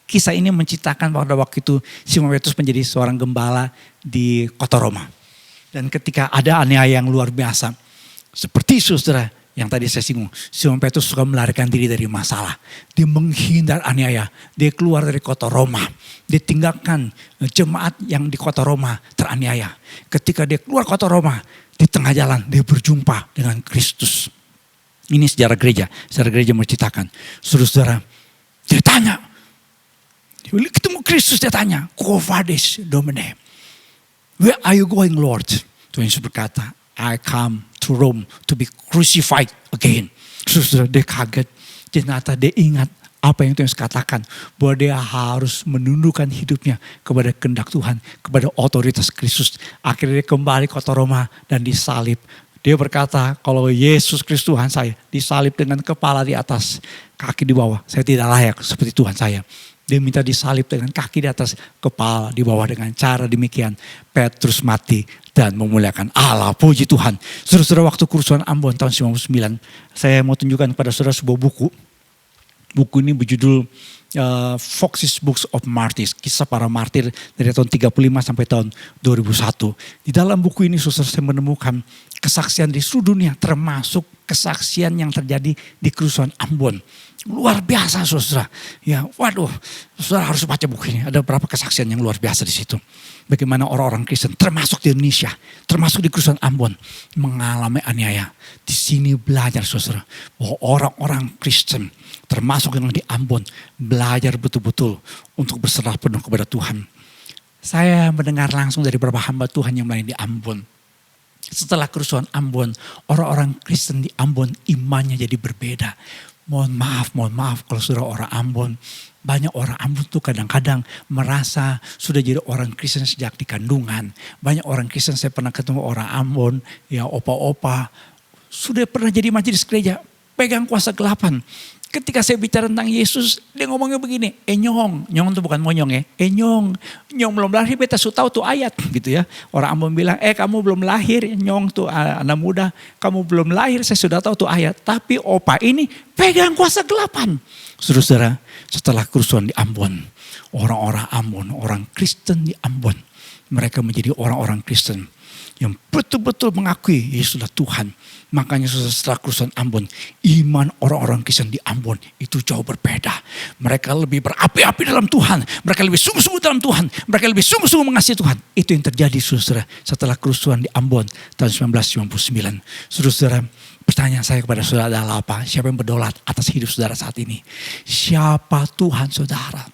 kisah ini menciptakan pada waktu itu Simon Petrus menjadi seorang gembala di kota Roma. Dan ketika ada aniaya yang luar biasa, seperti saudara yang tadi saya singgung, Simon Petrus suka melarikan diri dari masalah. Dia menghindar aniaya, dia keluar dari kota Roma. Dia tinggalkan jemaat yang di kota Roma teraniaya. Ketika dia keluar kota Roma, di tengah jalan dia berjumpa dengan Kristus. Ini sejarah gereja menceritakan. Saudara, dia tanya, ketemu Kristus, dia tanya, Quo vadis Domine? Where are you going, Lord? Tuhan Yesus berkata, I come to Rome to be crucified again. Saudara, dia kaget. Ternyata dia ingat apa yang Tuhan Yesus katakan, bahwa dia harus menundukkan hidupnya kepada kehendak Tuhan, kepada otoritas Kristus. Akhirnya dia kembali ke kota Roma dan disalib. Dia berkata, kalau Yesus Kristus Tuhan saya, disalib dengan kepala di atas, kaki di bawah. Saya tidak layak seperti Tuhan saya. Dia minta disalib dengan kaki di atas, kepala di bawah. Dengan cara demikian, Petrus mati dan memuliakan Allah. Puji Tuhan. Saudara-saudara, waktu kerusuhan Ambon tahun 99, saya mau tunjukkan kepada saudara sebuah buku. Buku ini berjudul Fox's Books of Martyrs, kisah para martir dari tahun 35 sampai tahun 2001. Di dalam buku ini saudara, saya menemukan kesaksian di seluruh dunia, termasuk kesaksian yang terjadi di kerusuhan Ambon. Luar biasa saudara. Ya, waduh, saudara harus baca buku ini. Ada beberapa kesaksian yang luar biasa di situ. Bagaimana orang-orang Kristen, termasuk di Indonesia, termasuk di kerusuhan Ambon, mengalami aniaya. Di sini belajar saudara, bahwa orang-orang Kristen, termasuk yang di Ambon, belajar betul-betul untuk berserah penuh kepada Tuhan. Saya mendengar langsung dari beberapa hamba Tuhan yang lain di Ambon. Setelah kerusuhan Ambon, orang-orang Kristen di Ambon imannya jadi berbeda. Mohon maaf kalau saudara orang Ambon. Banyak orang Ambon tuh kadang-kadang merasa sudah jadi orang Kristen sejak di kandungan. Banyak orang Kristen, saya pernah ketemu orang Ambon, ya opa-opa, sudah pernah jadi majelis gereja, pegang kuasa gelapan. Ketika saya bicara tentang Yesus, dia ngomongnya begini, nyong itu bukan monyong ya, nyong belum lahir, beta su tahu tuh ayat gitu ya. Orang Ambon bilang, kamu belum lahir, nyong tuh anak muda, kamu belum lahir, saya sudah tahu tuh ayat. Tapi opa ini pegang kuasa gelapan. Saudara-saudara, setelah kerusuhan di Ambon, orang-orang Ambon, orang Kristen di Ambon, mereka menjadi orang-orang Kristen yang betul-betul mengakui Yesuslah Tuhan. Makanya setelah kerusuhan Ambon, iman orang-orang Kristen di Ambon itu jauh berbeda. Mereka lebih berapi-api dalam Tuhan. Mereka lebih sungguh-sungguh dalam Tuhan. Mereka lebih sungguh-sungguh mengasihi Tuhan. Itu yang terjadi saudara setelah kerusuhan di Ambon tahun 1999. Saudara, pertanyaan saya kepada saudara adalah apa? Siapa yang berdaulat atas hidup saudara saat ini? Siapa Tuhan saudara?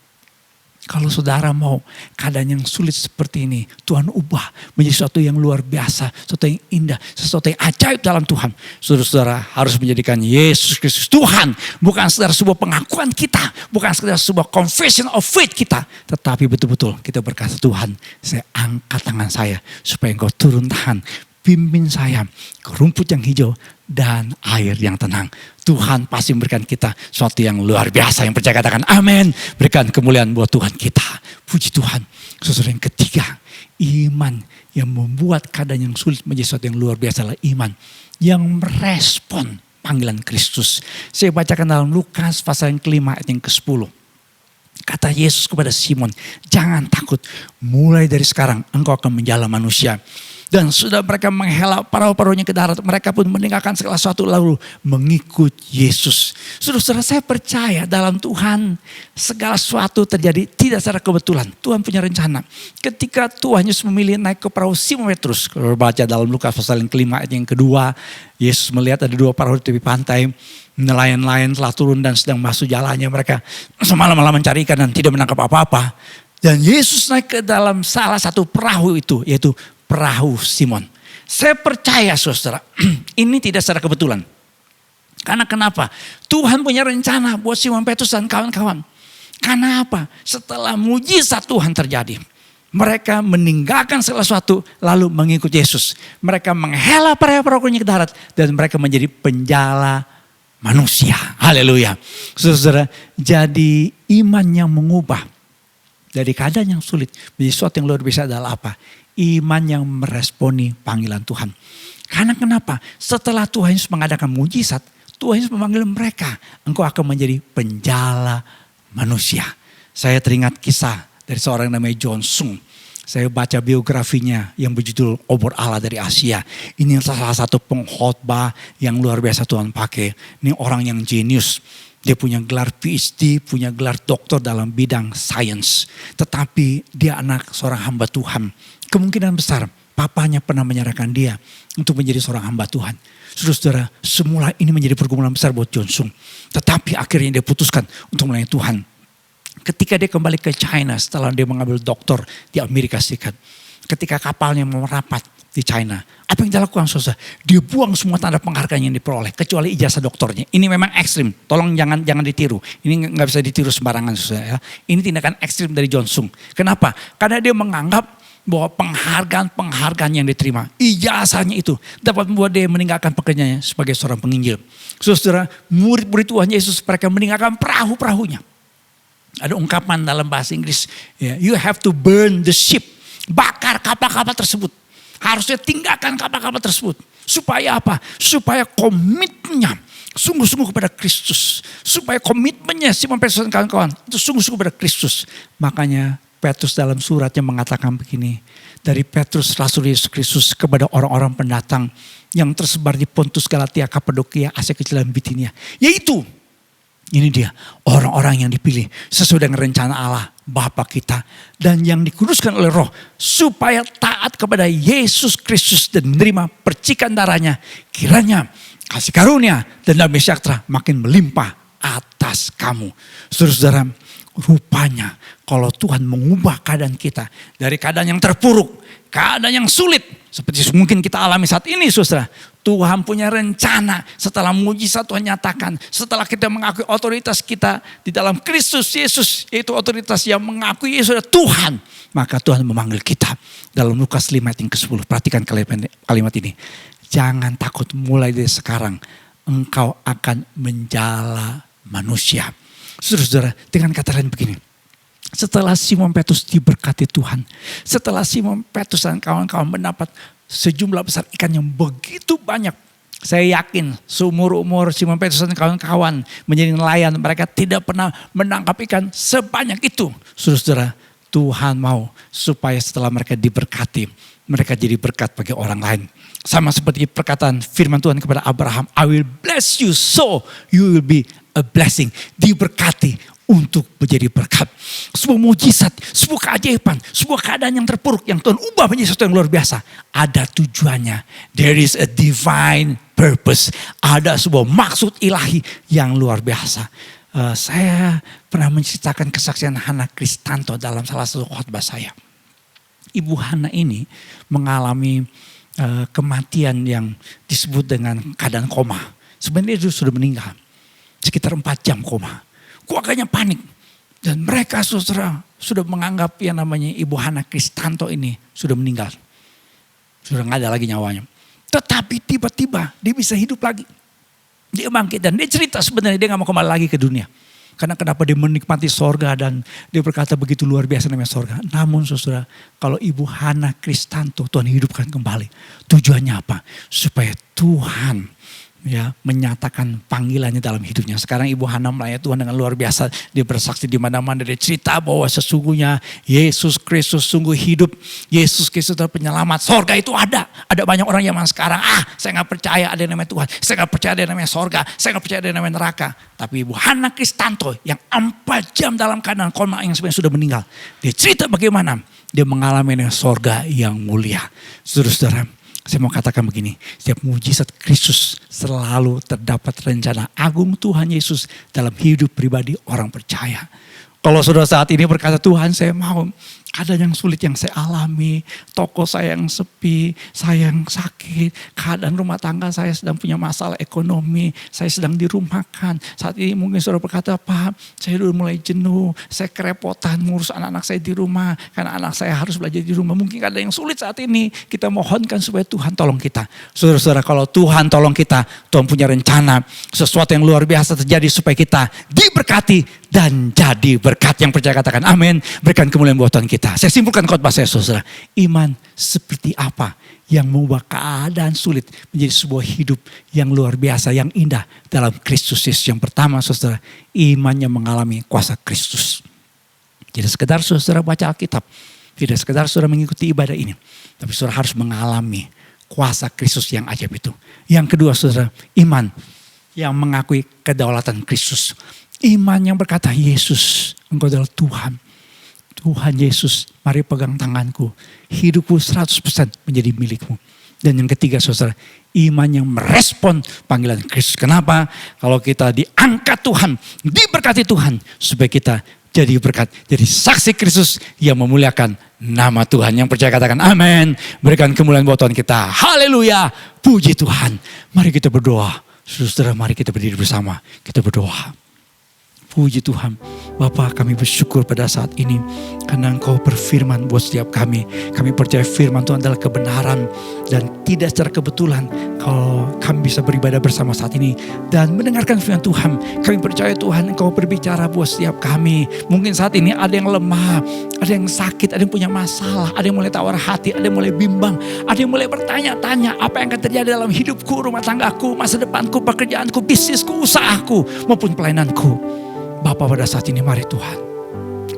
Kalau saudara mau keadaan yang sulit seperti ini, Tuhan ubah menjadi sesuatu yang luar biasa, sesuatu yang indah, sesuatu yang ajaib dalam Tuhan. Saudara-saudara harus menjadikan Yesus Kristus Tuhan, bukan sekedar sebuah pengakuan kita, bukan sekedar sebuah confession of faith kita, tetapi betul-betul kita berkata, Tuhan, saya angkat tangan saya supaya Engkau turun tangan, pimpin saya ke rumput yang hijau dan air yang tenang. Tuhan pasti memberikan kita sesuatu yang luar biasa. Yang percaya katakan amin. Berikan kemuliaan buat Tuhan kita. Puji Tuhan. Saudara, yang ketiga, iman yang membuat keadaan yang sulit menjadi sesuatu yang luar biasa adalah iman yang merespon panggilan Kristus. Saya bacakan dalam Lukas pasal yang kelima ayat yang ke-10. Kata Yesus kepada Simon, jangan takut, mulai dari sekarang engkau akan menjala manusia. Dan sudah mereka menghela perahu-perahunya ke darat, mereka pun meninggalkan segala sesuatu lalu mengikut Yesus. Saudara-saudara, saya percaya dalam Tuhan segala sesuatu terjadi tidak secara kebetulan. Tuhan punya rencana. Ketika Tuhan Yesus memilih naik ke perahu Simon Petrus, kalau baca dalam Lukas pasal yang kelima ayat yang kedua, Yesus melihat ada dua perahu di tepi pantai. Nelayan-nelayan telah turun dan sedang masuk jalannya, mereka semalam-malam mencari ikan dan tidak menangkap apa-apa. Dan Yesus naik ke dalam salah satu perahu itu, yaitu perahu Simon. Saya percaya saudara, ini tidak secara kebetulan. Karena kenapa? Tuhan punya rencana buat Simon Petrus dan kawan-kawan. Karena apa? Setelah mujizat Tuhan terjadi, mereka meninggalkan segala sesuatu lalu mengikut Yesus. Mereka menghela perahu-perahunya ke darat dan mereka menjadi penjala manusia. Haleluya. Saudara, jadi iman yang mengubah dari keadaan yang sulit menjadi sesuatu yang luar biasa adalah apa? Iman yang meresponi panggilan Tuhan. Karena kenapa? Setelah Tuhan Yesus mengadakan mujizat, Tuhan Yesus memanggil mereka, engkau akan menjadi penjala manusia. Saya teringat kisah dari seorang namanya John Sung. Saya baca biografinya yang berjudul Obor Allah dari Asia. Ini salah satu pengkhotbah yang luar biasa Tuhan pakai. Ini orang yang jenius. Dia punya gelar PhD, punya gelar doktor dalam bidang sains. Tetapi dia anak seorang hamba Tuhan. Kemungkinan besar papanya pernah menyerahkan dia untuk menjadi seorang hamba Tuhan. Saudara-saudara, semula ini menjadi pergumulan besar buat John Sung. Tetapi akhirnya dia putuskan untuk melayani Tuhan. Ketika dia kembali ke China setelah dia mengambil doktor di Amerika Serikat. Ketika kapalnya mau merapat di China. Apa yang dia lakukan saudara? Dia buang semua tanda penghargaan yang diperoleh. Kecuali ijazah doktornya. Ini memang ekstrim. Tolong jangan ditiru. Ini gak bisa ditiru sembarangan saudara ya. Ini tindakan ekstrim dari John Sung. Kenapa? Karena dia menganggap bahwa penghargaan yang diterima. Ijazahnya itu dapat membuat dia meninggalkan pekerjaannya sebagai seorang penginjil. Saudara, murid-murid Tuhan Yesus mereka meninggalkan perahu-perahunya. Ada ungkapan dalam bahasa Inggris, you have to burn the ship. Bakar kapal-kapal tersebut. Harusnya tinggalkan kapal-kapal tersebut. Supaya apa? Supaya komitmennya sungguh-sungguh kepada Kristus. Supaya komitmennya Simon Petrus dan kawan-kawan itu sungguh-sungguh kepada Kristus. Makanya Petrus dalam suratnya mengatakan begini. Dari Petrus Rasul Yesus Kristus kepada orang-orang pendatang yang tersebar di Pontus, Galatia, Kapadokia, Asia Kecil dan Bitinia. Yaitu ini dia orang-orang yang dipilih sesuai dengan rencana Allah Bapa kita dan yang dikuduskan oleh Roh supaya taat kepada Yesus Kristus dan menerima percikan darahnya. Kiranya kasih karunia dan damai sejahtera makin melimpah atas kamu. Saudara-saudara, rupanya kalau Tuhan mengubah keadaan kita dari keadaan yang terpuruk, keadaan yang sulit seperti mungkin kita alami saat ini saudara. Tuhan punya rencana setelah mujizat Tuhan nyatakan. Setelah kita mengakui otoritas kita di dalam Kristus Yesus. Yaitu otoritas yang mengakui Yesus adalah Tuhan. Maka Tuhan memanggil kita. Dalam Lukas 5 ayat yang ke-10. Perhatikan kalimat ini. Jangan takut mulai dari sekarang. Engkau akan menjala manusia. Saudara-saudara, dengan kata lain begini. Setelah Simon Petrus diberkati Tuhan. Setelah Simon Petrus dan kawan-kawan mendapat sejumlah besar ikan yang begitu banyak. Saya yakin seumur-umur Simon Petrus dan kawan-kawan menjadi nelayan. Mereka tidak pernah menangkap ikan sebanyak itu. Saudara-saudara, Tuhan mau supaya setelah mereka diberkati. Mereka jadi berkat bagi orang lain. Sama seperti perkataan firman Tuhan kepada Abraham. I will bless you so you will be a blessing. Diberkati untuk menjadi berkat. Sebuah mujizat, sebuah keajaiban, sebuah keadaan yang terpuruk yang Tuhan ubah menjadi sesuatu yang luar biasa. Ada tujuannya. There is a divine purpose. Ada sebuah maksud ilahi yang luar biasa. Saya pernah menceritakan kesaksian Hana Kristanto dalam salah satu khotbah saya. Ibu Hana ini mengalami kematian yang disebut dengan keadaan koma. Sebenarnya dia sudah meninggal. Sekitar 4 jam koma. Keluarganya panik. Dan mereka saudara sudah menganggap yang namanya Ibu Hana Kristanto ini sudah meninggal. Sudah gak ada lagi nyawanya. Tetapi tiba-tiba dia bisa hidup lagi. Dia bangkit dan dia cerita sebenarnya dia gak mau kembali lagi ke dunia. Karena kenapa dia menikmati sorga dan dia berkata begitu luar biasa namanya sorga. Namun saudara, kalau Ibu Hana Kristanto Tuhan hidupkan kembali. Tujuannya apa? Supaya Tuhan menyatakan panggilannya dalam hidupnya. Sekarang Ibu Hana melayani Tuhan dengan luar biasa. Dia bersaksi di mana-mana. Dia cerita bahwa sesungguhnya Yesus Kristus sungguh hidup. Yesus Kristus adalah penyelamat. Sorga itu ada. Ada banyak orang zaman sekarang. Saya gak percaya ada yang namanya Tuhan. Saya gak percaya ada yang namanya sorga. Saya gak percaya ada yang namanya neraka. Tapi Ibu Hana Kristanto yang 4 jam dalam keadaan koma yang sebenarnya sudah meninggal. Dia cerita bagaimana dia mengalami sorga yang mulia. Saudara-saudara, saya mau katakan begini, setiap mujizat Kristus selalu terdapat rencana agung Tuhan Yesus dalam hidup pribadi orang percaya. Kalau saudara saat ini berkata, Tuhan saya mau ada yang sulit yang saya alami, toko saya yang sepi, saya yang sakit, keadaan rumah tangga saya sedang punya masalah ekonomi, saya sedang dirumahkan. Saat ini mungkin saudara berkata, Pak saya udah mulai jenuh, saya kerepotan ngurus anak-anak saya di rumah, karena anak saya harus belajar di rumah. Mungkin ada yang sulit saat ini, kita mohonkan supaya Tuhan tolong kita. Saudara-saudara, kalau Tuhan tolong kita, Tuhan punya rencana, sesuatu yang luar biasa terjadi supaya kita diberkati dan jadi berkat. Yang percaya katakan amin, berikan kemuliaan buat Tuhan kita. Saya simpulkan khotbah saya saudara. Iman seperti apa yang mengubah keadaan sulit menjadi sebuah hidup yang luar biasa, yang indah dalam Kristus Yesus. Yang pertama saudara, imannya mengalami kuasa Kristus. Tidak sekedar saudara baca Alkitab, tidak sekedar saudara mengikuti ibadah ini, tapi saudara harus mengalami kuasa Kristus yang ajaib itu. Yang kedua saudara, iman yang mengakui kedaulatan Kristus. Iman yang berkata, Yesus, Engkau adalah Tuhan. Tuhan Yesus, mari pegang tanganku. Hidupku 100% menjadi milikmu. Dan yang ketiga saudara, iman yang merespon panggilan Kristus. Kenapa? Kalau kita diangkat Tuhan, diberkati Tuhan, supaya kita jadi berkat, jadi saksi Kristus yang memuliakan nama Tuhan. Yang percaya katakan amin. Berikan kemuliaan buat Tuhan kita. Haleluya. Puji Tuhan. Mari kita berdoa. Saudara, mari kita berdiri bersama. Kita berdoa. Puji Tuhan. Bapa, kami bersyukur pada saat ini karena Engkau berfirman buat setiap kami. Kami percaya firman Tuhan adalah kebenaran dan tidak secara kebetulan kalau kami bisa beribadah bersama saat ini dan mendengarkan firman Tuhan. Kami percaya Tuhan Engkau berbicara buat setiap kami. Mungkin saat ini ada yang lemah, ada yang sakit, ada yang punya masalah, ada yang mulai tawar hati, ada yang mulai bimbang, ada yang mulai bertanya-tanya apa yang akan terjadi dalam hidupku, rumah tanggaku, masa depanku, pekerjaanku, bisnisku, usahaku maupun pelayananku. Bapa, pada saat ini mari Tuhan,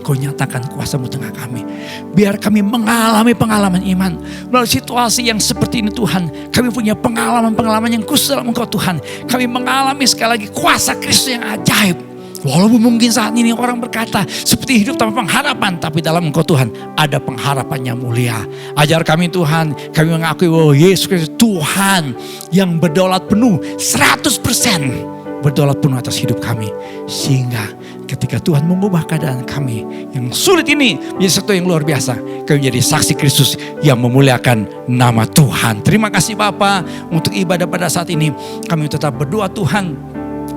Kau nyatakan kuasa-Mu tengah kami. Biar kami mengalami pengalaman iman. Melalui situasi yang seperti ini Tuhan, kami punya pengalaman-pengalaman yang khusus dalam Engkau Tuhan. Kami mengalami sekali lagi kuasa Kristus yang ajaib. Walaupun mungkin saat ini orang berkata seperti hidup tanpa pengharapan, tapi dalam Engkau Tuhan ada pengharapan yang mulia. Ajar kami Tuhan, kami mengakui bahwa Yesus Kristus Tuhan yang berdaulat penuh 100%. Berdaulat penuh atas hidup kami. Sehingga ketika Tuhan mengubah keadaan kami yang sulit ini menjadi sesuatu yang luar biasa, kami menjadi saksi Kristus yang memuliakan nama Tuhan. Terima kasih Bapa untuk ibadah pada saat ini. Kami tetap berdoa Tuhan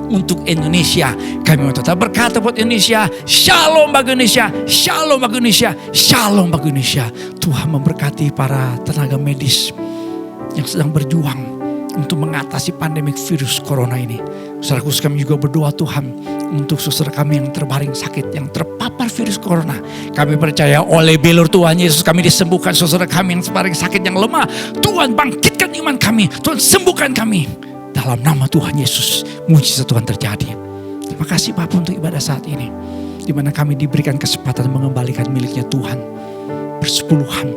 untuk Indonesia. Kami tetap berkata buat Indonesia, Shalom bagi Indonesia, Shalom bagi Indonesia, Shalom bagi Indonesia. Tuhan memberkati para tenaga medis yang sedang berjuang untuk mengatasi pandemik virus corona ini. Saudara khusus kami juga berdoa Tuhan untuk saudara kami yang terbaring sakit, yang terpapar virus corona. Kami percaya oleh belur Tuhan Yesus kami disembuhkan. Saudara kami yang terbaring sakit, yang lemah, Tuhan bangkitkan iman kami. Tuhan sembuhkan kami. Dalam nama Tuhan Yesus, mujizat Tuhan terjadi. Terima kasih Bapak untuk ibadah saat ini, di mana kami diberikan kesempatan mengembalikan miliknya Tuhan. Persepuluhan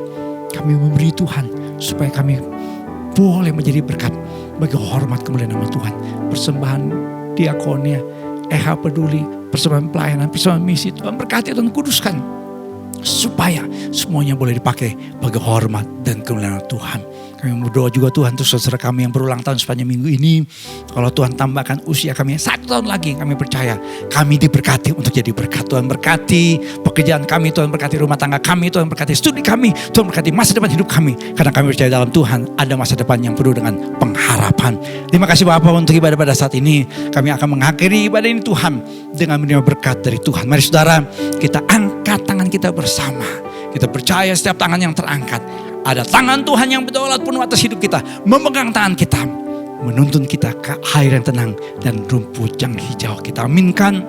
kami memberi Tuhan supaya kami boleh menjadi berkat bagi hormat kemuliaan nama Tuhan. Persembahan diakonia, peduli, persembahan pelayanan, persembahan misi, Tuhan berkati dan kuduskan supaya semuanya boleh dipakai bagi hormat dan kemuliaan Tuhan. Kami berdoa juga Tuhan untuk saudara kami yang berulang tahun sepanjang minggu ini. Kalau Tuhan tambahkan usia kami 1 tahun lagi, kami percaya kami diberkati untuk jadi berkat. Tuhan berkati pekerjaan kami, Tuhan berkati rumah tangga kami, Tuhan berkati studi kami, Tuhan berkati masa depan hidup kami. Karena kami percaya dalam Tuhan ada masa depan yang penuh dengan pengharapan. Terima kasih Bapak untuk ibadah pada saat ini. Kami akan mengakhiri ibadah ini Tuhan dengan menerima berkat dari Tuhan. Mari saudara, kita angkat tangan kita bersama. Kita percaya setiap tangan yang terangkat, ada tangan Tuhan yang berdaulat penuh atas hidup kita, memegang tangan kita, menuntun kita ke air yang tenang dan rumput yang hijau. Kita aminkan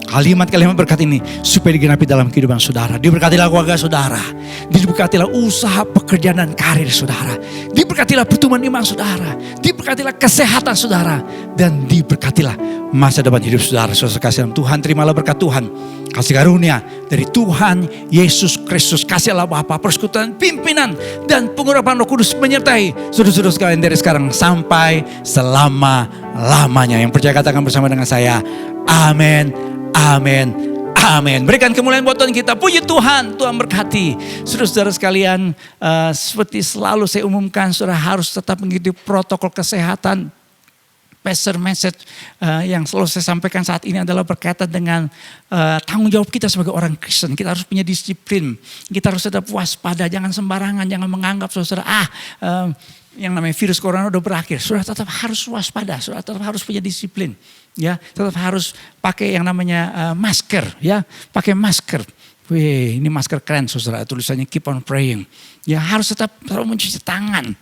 kalimat-kalimat berkat ini supaya digenapi dalam kehidupan saudara. Diberkatilah keluarga saudara, diberkatilah usaha, pekerjaan dan karir saudara, diberkatilah pertumbuhan iman saudara, diberkatilah kesehatan saudara, dan diberkatilah masa depan hidup saudara. Saudara kasih dalam Tuhan, terimalah berkat Tuhan, kasih karunia dari Tuhan Yesus Kristus, kasih Allah Bapa, persekutuan, pimpinan dan pengurapan Roh Kudus menyertai saudara-saudara sekalian dari sekarang sampai selama-lamanya. Yang percaya katakan bersama dengan saya, amin, amin, amin. Berikan kemuliaan buat Tuhan kita. Puji Tuhan, Tuhan berkati. Saudara-saudara sekalian, seperti selalu saya umumkan, saudara harus tetap mengikuti protokol kesehatan. Pastor message yang selalu saya sampaikan saat ini adalah berkaitan dengan tanggung jawab kita sebagai orang Kristen. Kita harus punya disiplin. Kita harus tetap waspada. Jangan sembarangan. Jangan menganggap saudara, yang namanya virus corona udah berakhir. Saudara tetap harus waspada. Saudara tetap harus punya disiplin. Ya, tetap harus pakai yang namanya masker. Ya, pakai masker. Wih, ini masker keren saudara. Tulisannya keep on praying. Ya, harus tetap selalu mencuci tangan.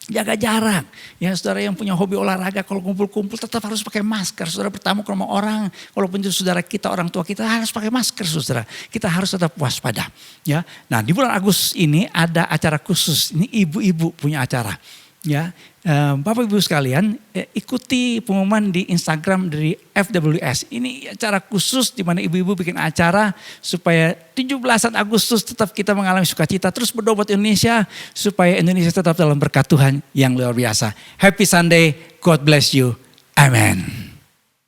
Jaga jarak. Ya, saudara yang punya hobi olahraga, kalau kumpul-kumpul tetap harus pakai masker. Saudara bertamu ke rumah orang, walaupun itu saudara kita, orang tua kita harus pakai masker saudara. Kita harus tetap waspada. Ya. Nah, di bulan Agustus ini ada acara khusus. Ini ibu-ibu punya acara. Ya, Bapak Ibu sekalian, ikuti pengumuman di Instagram dari FWS. Ini acara khusus di mana ibu-ibu bikin acara supaya 17 Agustus tetap kita mengalami sukacita. Terus berdoa buat Indonesia supaya Indonesia tetap dalam berkat Tuhan yang luar biasa. Happy Sunday, God bless you. Amen.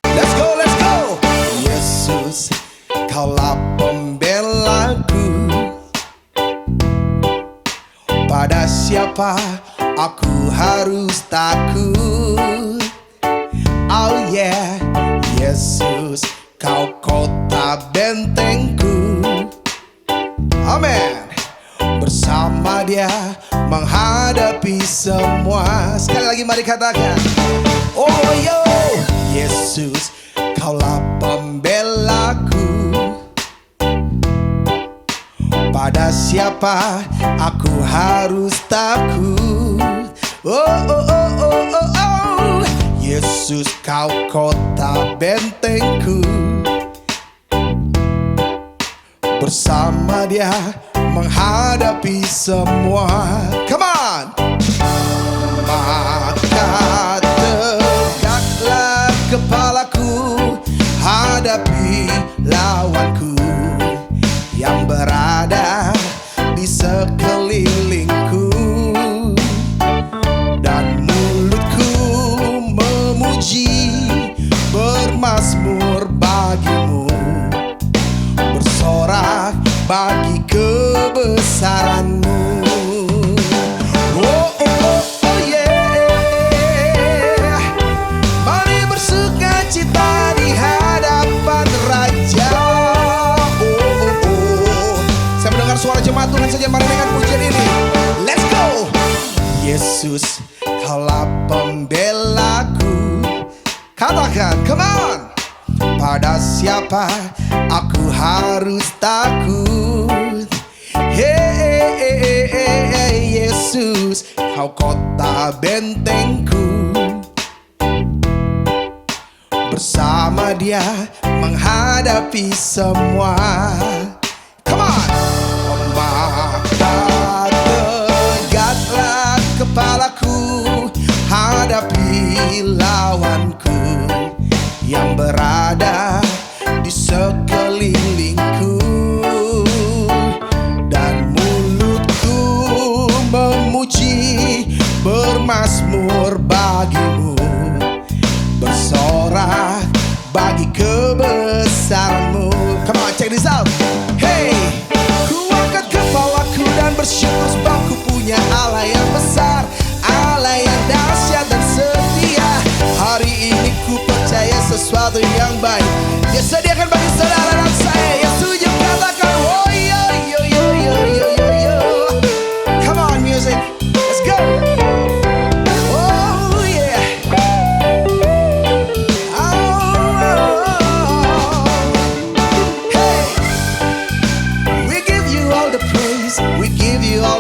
Let's go, let's go. Yesus, Kaulah pembelaku. Pada siapa aku harus takut? Oh yeah, Yesus, Kau kota bentengku. Amin. Bersama Dia menghadapi semua. Sekali lagi mari katakan, oh yo, Yesus, Kaulah pembelaku. Pada siapa aku harus takut? Oh, oh, oh, oh, oh, oh. Yesus, Kau kota bentengku. Bersama Dia menghadapi semua. Come on. Maka tegaklah kepalaku, hadapi lawanku yang berada di sekelilingku, dan mulutku memuji, bermazmur bagimu, bersorak bagi kebesaranmu. Oh, oh, oh, oh yeah. Mari bersukacita di hadapan Raja. Suara jemaat Tuhan saja, mari dengan pujian ini. Let's go. Yesus, Kaulah pembelaku. Katakan, come on. Pada siapa aku harus takut? Hey, Yesus, Kau kota bentengku. Bersama Dia menghadapi semua. Come on. Maka tegaklah kepalaku, hadapi lawanku yang berada di sekelilingku, dan mulutku memuji, bermazmur bagimu, bersorak bagi kebesaranmu. Come on, check this out. Hey, dan bersyukur sebab ku punya Allah yang besar, Allah yang dahsyat dan setia. Hari ini ku percaya sesuatu yang baik Dia sediakan bagi saudara dan saya. Yang setuju katakan oh yo yo